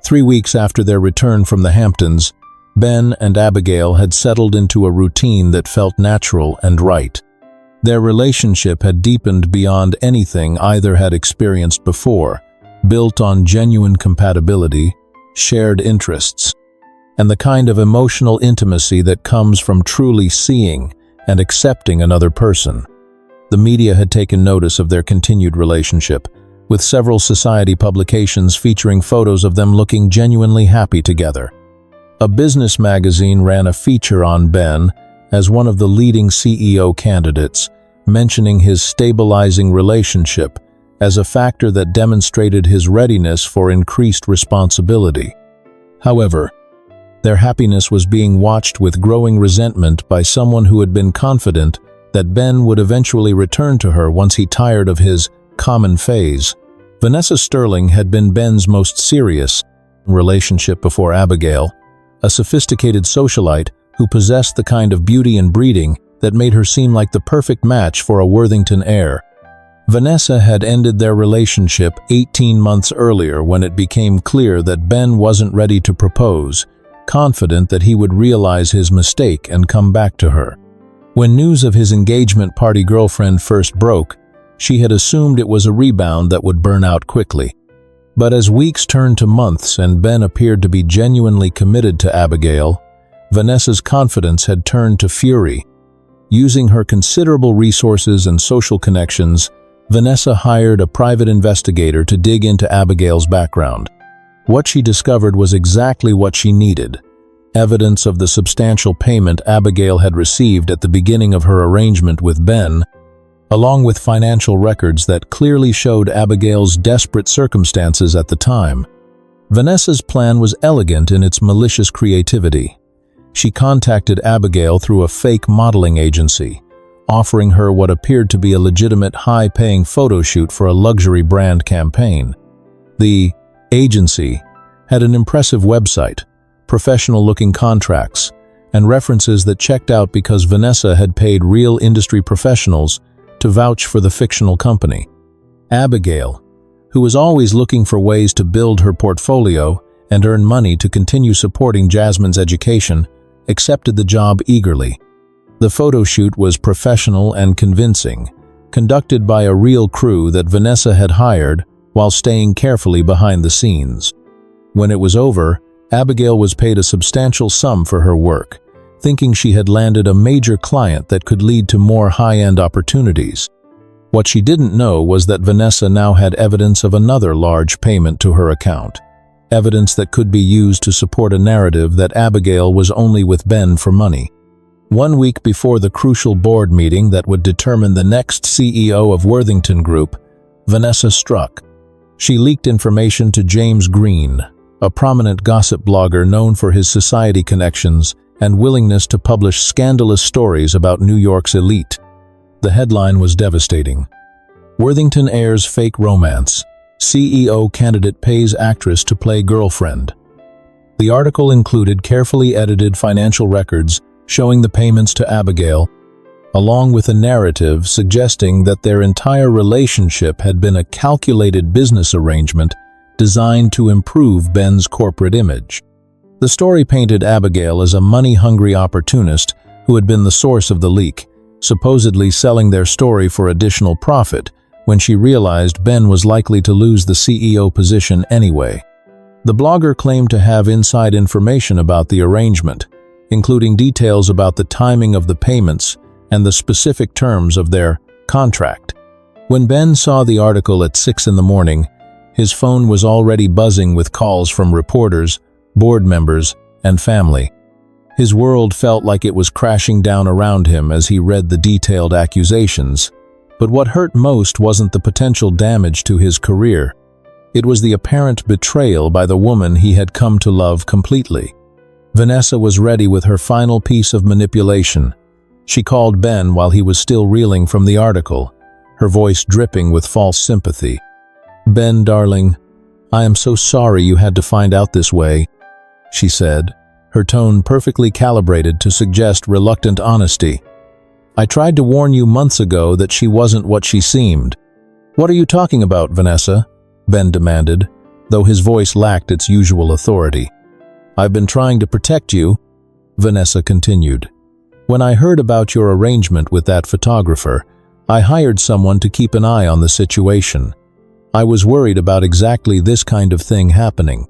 3 weeks after their return from the Hamptons, Ben and Abigail had settled into a routine that felt natural and right. Their relationship had deepened beyond anything either had experienced before, built on genuine compatibility, shared interests, and the kind of emotional intimacy that comes from truly seeing and accepting another person. The media had taken notice of their continued relationship, with several society publications featuring photos of them looking genuinely happy together. A business magazine ran a feature on Ben as one of the leading CEO candidates, mentioning his stabilizing relationship as a factor that demonstrated his readiness for increased responsibility. However, their happiness was being watched with growing resentment by someone who had been confident that Ben would eventually return to her once he tired of his common phase. Vanessa Sterling had been Ben's most serious relationship before Abigail, a sophisticated socialite who possessed the kind of beauty and breeding that made her seem like the perfect match for a Worthington heir. Vanessa had ended their relationship 18 months earlier when it became clear that Ben wasn't ready to propose, confident that he would realize his mistake and come back to her. When news of his engagement party girlfriend first broke, she had assumed it was a rebound that would burn out quickly. But as weeks turned to months and Ben appeared to be genuinely committed to Abigail, Vanessa's confidence had turned to fury. Using her considerable resources and social connections, Vanessa hired a private investigator to dig into Abigail's background. What she discovered was exactly what she needed: evidence of the substantial payment Abigail had received at the beginning of her arrangement with Ben, along with financial records that clearly showed Abigail's desperate circumstances at the time. Vanessa's plan was elegant in its malicious creativity. She contacted Abigail through a fake modeling agency, offering her what appeared to be a legitimate high-paying photo shoot for a luxury brand campaign. The agency had an impressive website, professional-looking contracts, and references that checked out because Vanessa had paid real industry professionals to vouch for the fictional company. Abigail, who was always looking for ways to build her portfolio and earn money to continue supporting Jasmine's education, accepted the job eagerly. The photo shoot was professional and convincing, conducted by a real crew that Vanessa had hired while staying carefully behind the scenes. When it was over, Abigail was paid a substantial sum for her work, thinking she had landed a major client that could lead to more high-end opportunities. What she didn't know was that Vanessa now had evidence of another large payment to her account, evidence that could be used to support a narrative that Abigail was only with Ben for money. 1 week before the crucial board meeting that would determine the next CEO of Worthington Group, Vanessa struck. She leaked information to James Green, a prominent gossip blogger known for his society connections and willingness to publish scandalous stories about New York's elite. The headline was devastating. Worthington heirs fake romance. CEO candidate pays actress to play girlfriend. The article included carefully edited financial records showing the payments to Abigail, along with a narrative suggesting that their entire relationship had been a calculated business arrangement designed to improve Ben's corporate image. The story painted Abigail as a money-hungry opportunist who had been the source of the leak, supposedly selling their story for additional profit when she realized Ben was likely to lose the CEO position anyway. The blogger claimed to have inside information about the arrangement, including details about the timing of the payments and the specific terms of their contract. When Ben saw the article at 6 in the morning, his phone was already buzzing with calls from reporters, board members, and family. His world felt like it was crashing down around him as he read the detailed accusations. But what hurt most wasn't the potential damage to his career. It was the apparent betrayal by the woman he had come to love completely. Vanessa was ready with her final piece of manipulation. She called Ben while he was still reeling from the article, her voice dripping with false sympathy. "Ben, darling, I am so sorry you had to find out this way," she said, her tone perfectly calibrated to suggest reluctant honesty. "I tried to warn you months ago that she wasn't what she seemed." "What are you talking about, Vanessa?" Ben demanded, though his voice lacked its usual authority. "I've been trying to protect you," Vanessa continued. "When I heard about your arrangement with that photographer, I hired someone to keep an eye on the situation. I was worried about exactly this kind of thing happening."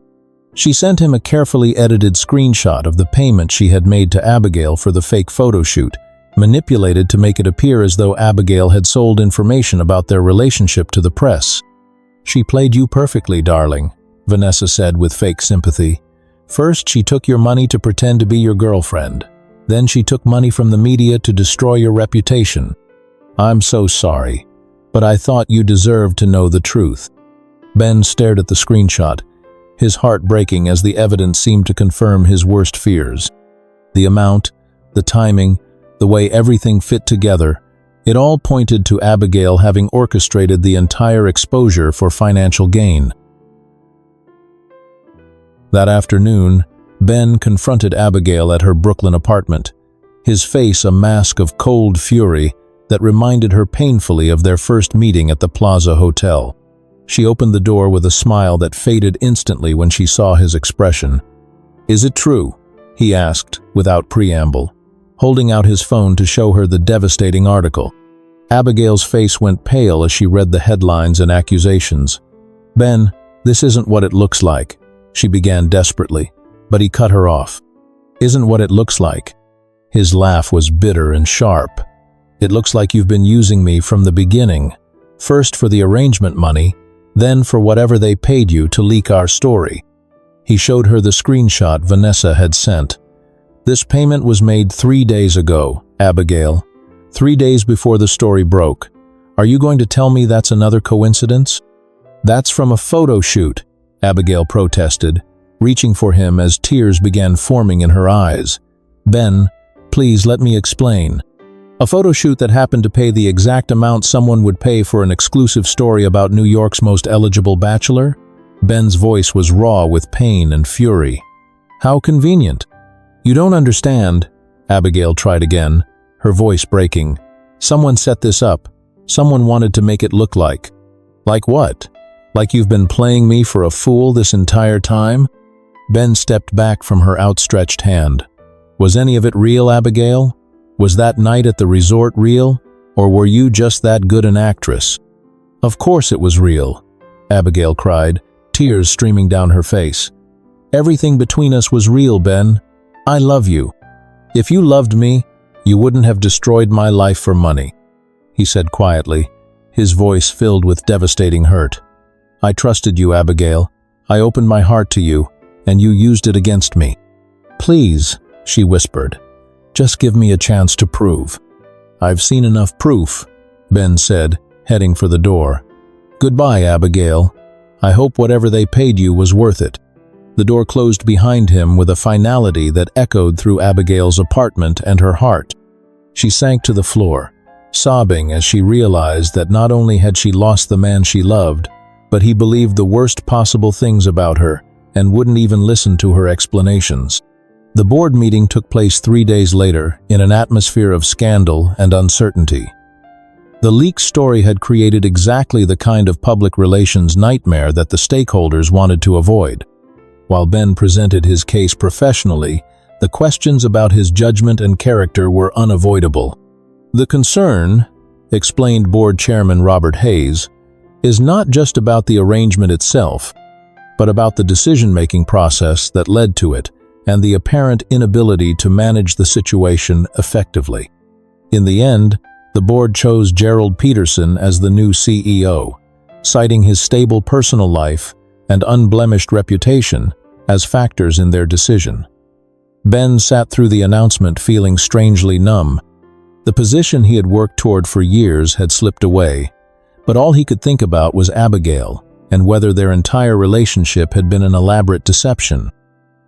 She sent him a carefully edited screenshot of the payment she had made to Abigail for the fake photo shoot, manipulated to make it appear as though Abigail had sold information about their relationship to the press. "She played you perfectly, darling," Vanessa said with fake sympathy. "First, she took your money to pretend to be your girlfriend. Then she took money from the media to destroy your reputation. I'm so sorry, but I thought you deserved to know the truth." Ben stared at the screenshot, his heart breaking as the evidence seemed to confirm his worst fears. The amount, the timing, the way everything fit together, it all pointed to Abigail having orchestrated the entire exposure for financial gain. That afternoon, Ben confronted Abigail at her Brooklyn apartment, his face a mask of cold fury that reminded her painfully of their first meeting at the Plaza Hotel. She opened the door with a smile that faded instantly when she saw his expression. "Is it true?" he asked, without preamble, holding out his phone to show her the devastating article. Abigail's face went pale as she read the headlines and accusations. "Ben, this isn't what it looks like," she began desperately, but he cut her off. "Isn't what it looks like." His laugh was bitter and sharp. "It looks like you've been using me from the beginning, first for the arrangement money, then for whatever they paid you to leak our story." He showed her the screenshot Vanessa had sent. "This payment was made 3 days ago, Abigail. 3 days before the story broke. Are you going to tell me that's another coincidence?" "That's from a photo shoot," Abigail protested, reaching for him as tears began forming in her eyes. "Ben, please let me explain. A photo shoot that happened to pay the exact amount someone would pay for an exclusive story about New York's most eligible bachelor?" Ben's voice was raw with pain and fury. "How convenient." "You don't understand," Abigail tried again, her voice breaking. "Someone set this up. Someone wanted to make it look like." "Like what? Like you've been playing me for a fool this entire time?" Ben stepped back from her outstretched hand. "Was any of it real, Abigail? Was that night at the resort real? Or were you just that good an actress?" "Of course it was real," Abigail cried, tears streaming down her face. "Everything between us was real, Ben. I love you. If you loved me, you wouldn't have destroyed my life for money," he said quietly, his voice filled with devastating hurt. "I trusted you, Abigail. I opened my heart to you, and you used it against me." "Please," she whispered, "just give me a chance to prove." "I've seen enough proof," Ben said, heading for the door. "Goodbye, Abigail. I hope whatever they paid you was worth it." The door closed behind him with a finality that echoed through Abigail's apartment and her heart. She sank to the floor, sobbing as she realized that not only had she lost the man she loved, but he believed the worst possible things about her and wouldn't even listen to her explanations. The board meeting took place 3 days later in an atmosphere of scandal and uncertainty. The leaked story had created exactly the kind of public relations nightmare that the stakeholders wanted to avoid. While Ben presented his case professionally, the questions about his judgment and character were unavoidable. "The concern," explained board chairman Robert Hayes, "is not just about the arrangement itself, but about the decision-making process that led to it and the apparent inability to manage the situation effectively." In the end, the board chose Gerald Peterson as the new CEO, citing his stable personal life and unblemished reputation as factors in their decision. Ben sat through the announcement feeling strangely numb. The position he had worked toward for years had slipped away, but all he could think about was Abigail and whether their entire relationship had been an elaborate deception.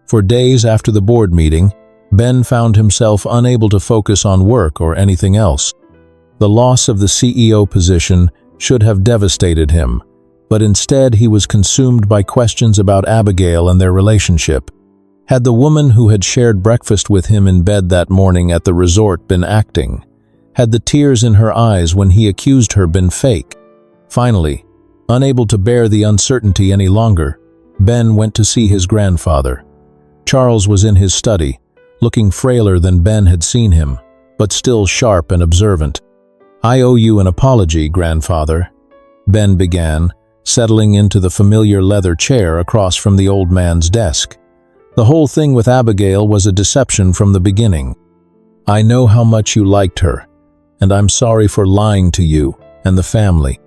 For days after the board meeting, Ben found himself unable to focus on work or anything else. The loss of the CEO position should have devastated him, but instead he was consumed by questions about Abigail and their relationship. Had the woman who had shared breakfast with him in bed that morning at the resort been acting? Had the tears in her eyes when he accused her been fake? Finally, unable to bear the uncertainty any longer, Ben went to see his grandfather. Charles was in his study, looking frailer than Ben had seen him, but still sharp and observant. "I owe you an apology, grandfather," Ben began, settling into the familiar leather chair across from the old man's desk. "The whole thing with Abigail was a deception from the beginning. I know how much you liked her, and I'm sorry for lying to you and the family."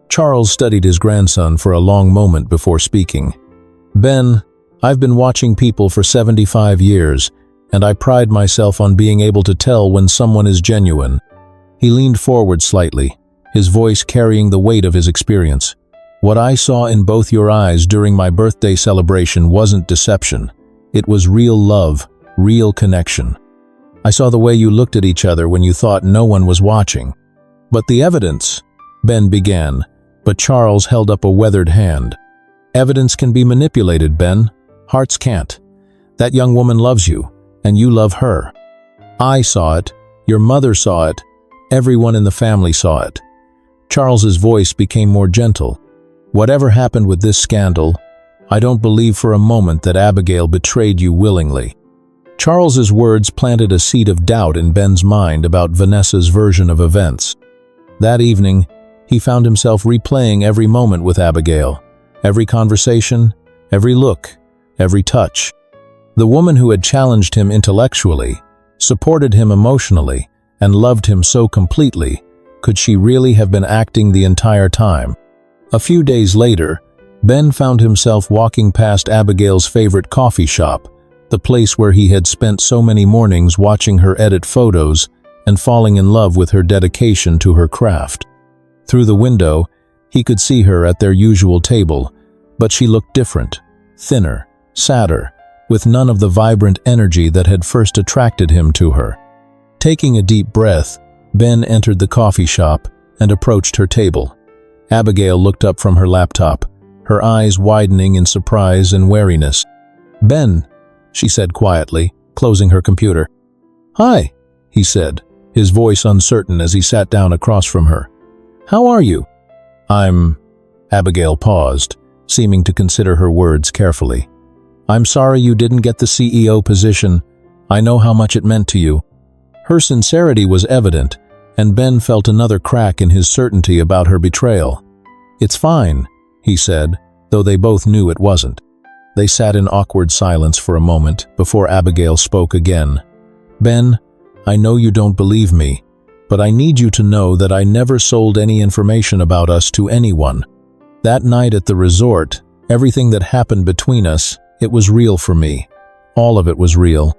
Charles studied his grandson for a long moment before speaking. "Ben, I've been watching people for 75 years, and I pride myself on being able to tell when someone is genuine." He leaned forward slightly, his voice carrying the weight of his experience. "What I saw in both your eyes during my birthday celebration wasn't deception. It was real love, real connection. I saw the way you looked at each other when you thought no one was watching." "But the evidence," Ben began, but Charles held up a weathered hand. "Evidence can be manipulated, Ben. Hearts can't. That young woman loves you, and you love her. I saw it, your mother saw it, everyone in the family saw it." Charles's voice became more gentle. "Whatever happened with this scandal, I don't believe for a moment that Abigail betrayed you willingly." Charles's words planted a seed of doubt in Ben's mind about Vanessa's version of events. That evening, he found himself replaying every moment with Abigail, every conversation, every look, every touch. The woman who had challenged him intellectually, supported him emotionally, and loved him so completely, could she really have been acting the entire time? A few days later, Ben found himself walking past Abigail's favorite coffee shop, the place where he had spent so many mornings watching her edit photos and falling in love with her dedication to her craft. Through the window, he could see her at their usual table, but she looked different, thinner, sadder, with none of the vibrant energy that had first attracted him to her. Taking a deep breath, Ben entered the coffee shop and approached her table. Abigail looked up from her laptop, her eyes widening in surprise and wariness. "Ben," she said quietly, closing her computer. "Hi," he said, his voice uncertain as he sat down across from her. "How are you?" Abigail paused, seeming to consider her words carefully. "I'm sorry you didn't get the CEO position. I know how much it meant to you." Her sincerity was evident, and Ben felt another crack in his certainty about her betrayal. "It's fine," he said, though they both knew it wasn't. They sat in awkward silence for a moment before Abigail spoke again. "Ben, I know you don't believe me, but I need you to know that I never sold any information about us to anyone. That night at the resort, everything that happened between us, it was real for me. All of it was real."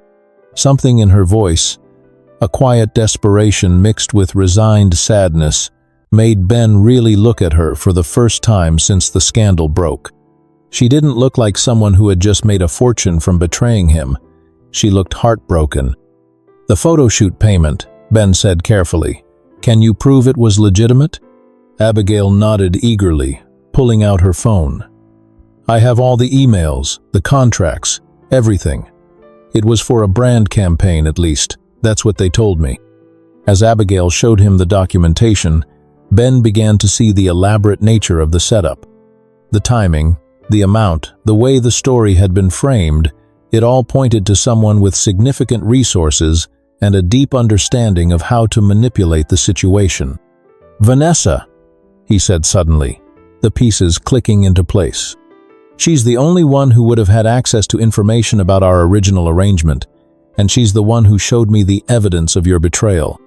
Something in her voice, a quiet desperation mixed with resigned sadness, made Ben really look at her for the first time since the scandal broke. She didn't look like someone who had just made a fortune from betraying him. She looked heartbroken. "The photo shoot payment," Ben said carefully. "Can you prove it was legitimate?" Abigail nodded eagerly, pulling out her phone. "I have all the emails, the contracts, everything. It was for a brand campaign, at least. That's what they told me." As Abigail showed him the documentation, Ben began to see the elaborate nature of the setup. The timing, the amount, the way the story had been framed, it all pointed to someone with significant resources and a deep understanding of how to manipulate the situation. "Vanessa," he said suddenly, the pieces clicking into place. "She's the only one who would have had access to information about our original arrangement, and she's the one who showed me the evidence of your betrayal."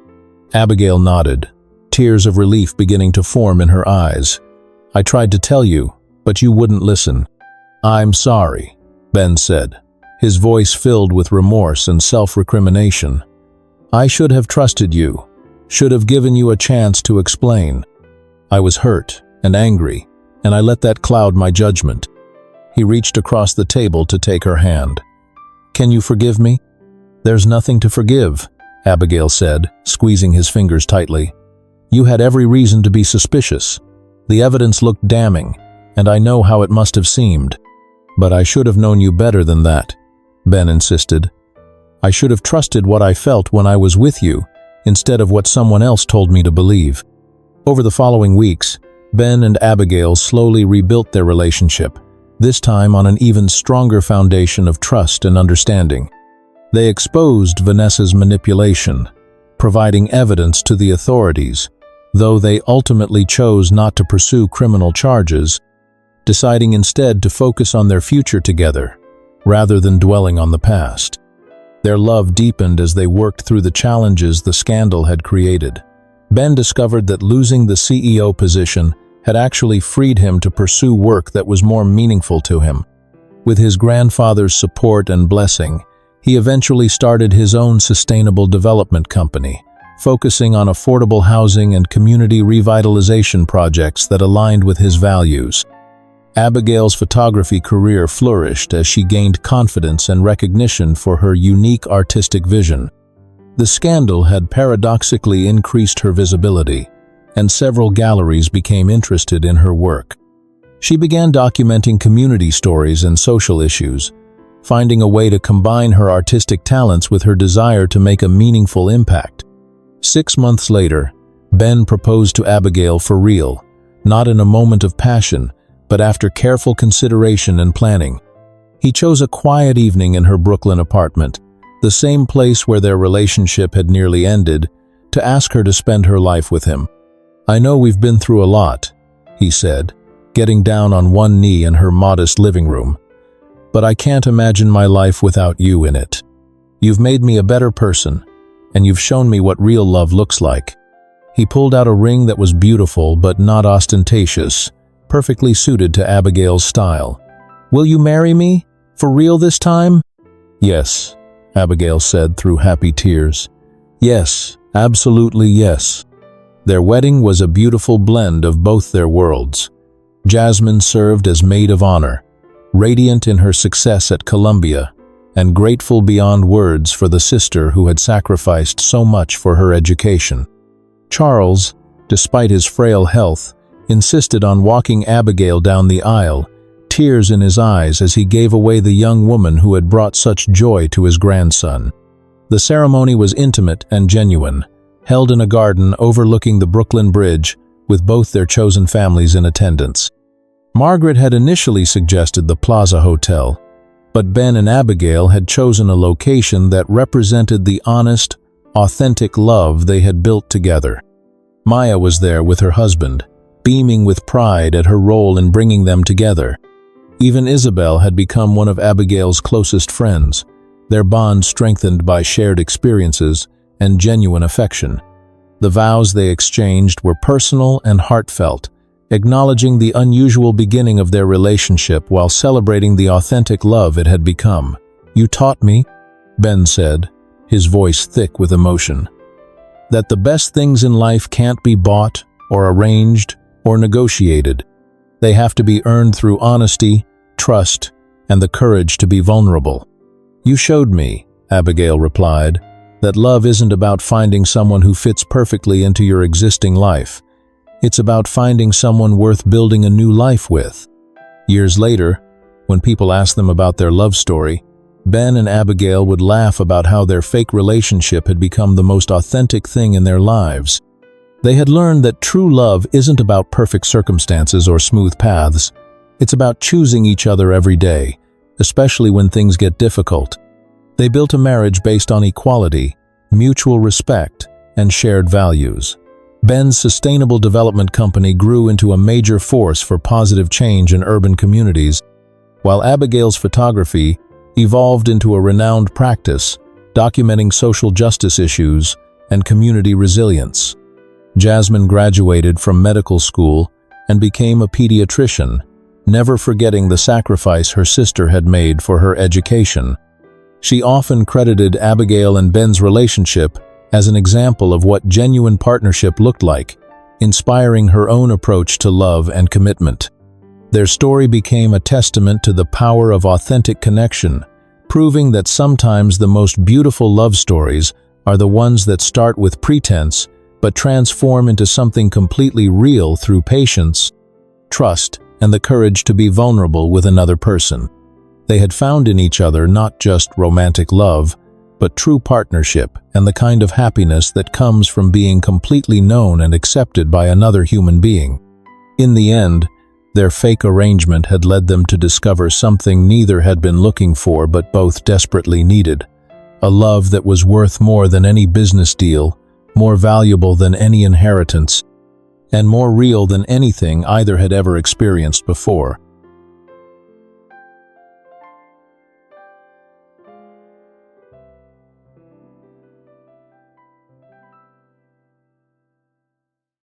Abigail nodded, tears of relief beginning to form in her eyes. "I tried to tell you, but you wouldn't listen." "I'm sorry," Ben said, his voice filled with remorse and self-recrimination. "I should have trusted you, should have given you a chance to explain. I was hurt and angry, and I let that cloud my judgment." He reached across the table to take her hand. "Can you forgive me?" "There's nothing to forgive," Abigail said, squeezing his fingers tightly. "You had every reason to be suspicious. The evidence looked damning, and I know how it must have seemed. But I should have known you better than that," Ben insisted. "I should have trusted what I felt when I was with you, instead of what someone else told me to believe." Over the following weeks, Ben and Abigail slowly rebuilt their relationship, this time on an even stronger foundation of trust and understanding. They exposed Vanessa's manipulation, providing evidence to the authorities, though they ultimately chose not to pursue criminal charges, deciding instead to focus on their future together, rather than dwelling on the past. Their love deepened as they worked through the challenges the scandal had created. Ben discovered that losing the CEO position had actually freed him to pursue work that was more meaningful to him. With his grandfather's support and blessing, he eventually started his own sustainable development company, focusing on affordable housing and community revitalization projects that aligned with his values. Abigail's photography career flourished as she gained confidence and recognition for her unique artistic vision. The scandal had paradoxically increased her visibility, and several galleries became interested in her work. She began documenting community stories and social issues, finding a way to combine her artistic talents with her desire to make a meaningful impact. 6 months later, Ben proposed to Abigail for real, not in a moment of passion, but after careful consideration and planning. He chose a quiet evening in her Brooklyn apartment, the same place where their relationship had nearly ended, to ask her to spend her life with him. "I know we've been through a lot," he said, getting down on one knee in her modest living room. "But I can't imagine my life without you in it. You've made me a better person, and you've shown me what real love looks like." He pulled out a ring that was beautiful but not ostentatious, perfectly suited to Abigail's style. "Will you marry me? For real this time?" "Yes," Abigail said through happy tears. "Yes, absolutely yes." Their wedding was a beautiful blend of both their worlds. Jasmine served as maid of honor, radiant in her success at Columbia, and grateful beyond words for the sister who had sacrificed so much for her education. Charles, despite his frail health, insisted on walking Abigail down the aisle, tears in his eyes as he gave away the young woman who had brought such joy to his grandson. The ceremony was intimate and genuine, held in a garden overlooking the Brooklyn Bridge, with both their chosen families in attendance. Margaret had initially suggested the Plaza Hotel, but Ben and Abigail had chosen a location that represented the honest, authentic love they had built together. Maya was there with her husband, beaming with pride at her role in bringing them together. Even Isabel had become one of Abigail's closest friends, their bond strengthened by shared experiences and genuine affection. The vows they exchanged were personal and heartfelt, acknowledging the unusual beginning of their relationship while celebrating the authentic love it had become. "You taught me," Ben said, his voice thick with emotion, "that the best things in life can't be bought or arranged or negotiated. They have to be earned through honesty, trust, and the courage to be vulnerable." "You showed me," Abigail replied, "that love isn't about finding someone who fits perfectly into your existing life. It's about finding someone worth building a new life with." Years later, when people asked them about their love story, Ben and Abigail would laugh about how their fake relationship had become the most authentic thing in their lives. They had learned that true love isn't about perfect circumstances or smooth paths. It's about choosing each other every day, especially when things get difficult. They built a marriage based on equality, mutual respect, and shared values. Ben's sustainable development company grew into a major force for positive change in urban communities, while Abigail's photography evolved into a renowned practice, documenting social justice issues and community resilience. Jasmine graduated from medical school and became a pediatrician, never forgetting the sacrifice her sister had made for her education. She often credited Abigail and Ben's relationship as an example of what genuine partnership looked like, inspiring her own approach to love and commitment. Their story became a testament to the power of authentic connection, proving that sometimes the most beautiful love stories are the ones that start with pretense but transform into something completely real through patience, trust, and the courage to be vulnerable with another person. They had found in each other not just romantic love, but true partnership and the kind of happiness that comes from being completely known and accepted by another human being. In the end, their fake arrangement had led them to discover something neither had been looking for but both desperately needed: a love that was worth more than any business deal, more valuable than any inheritance, and more real than anything either had ever experienced before.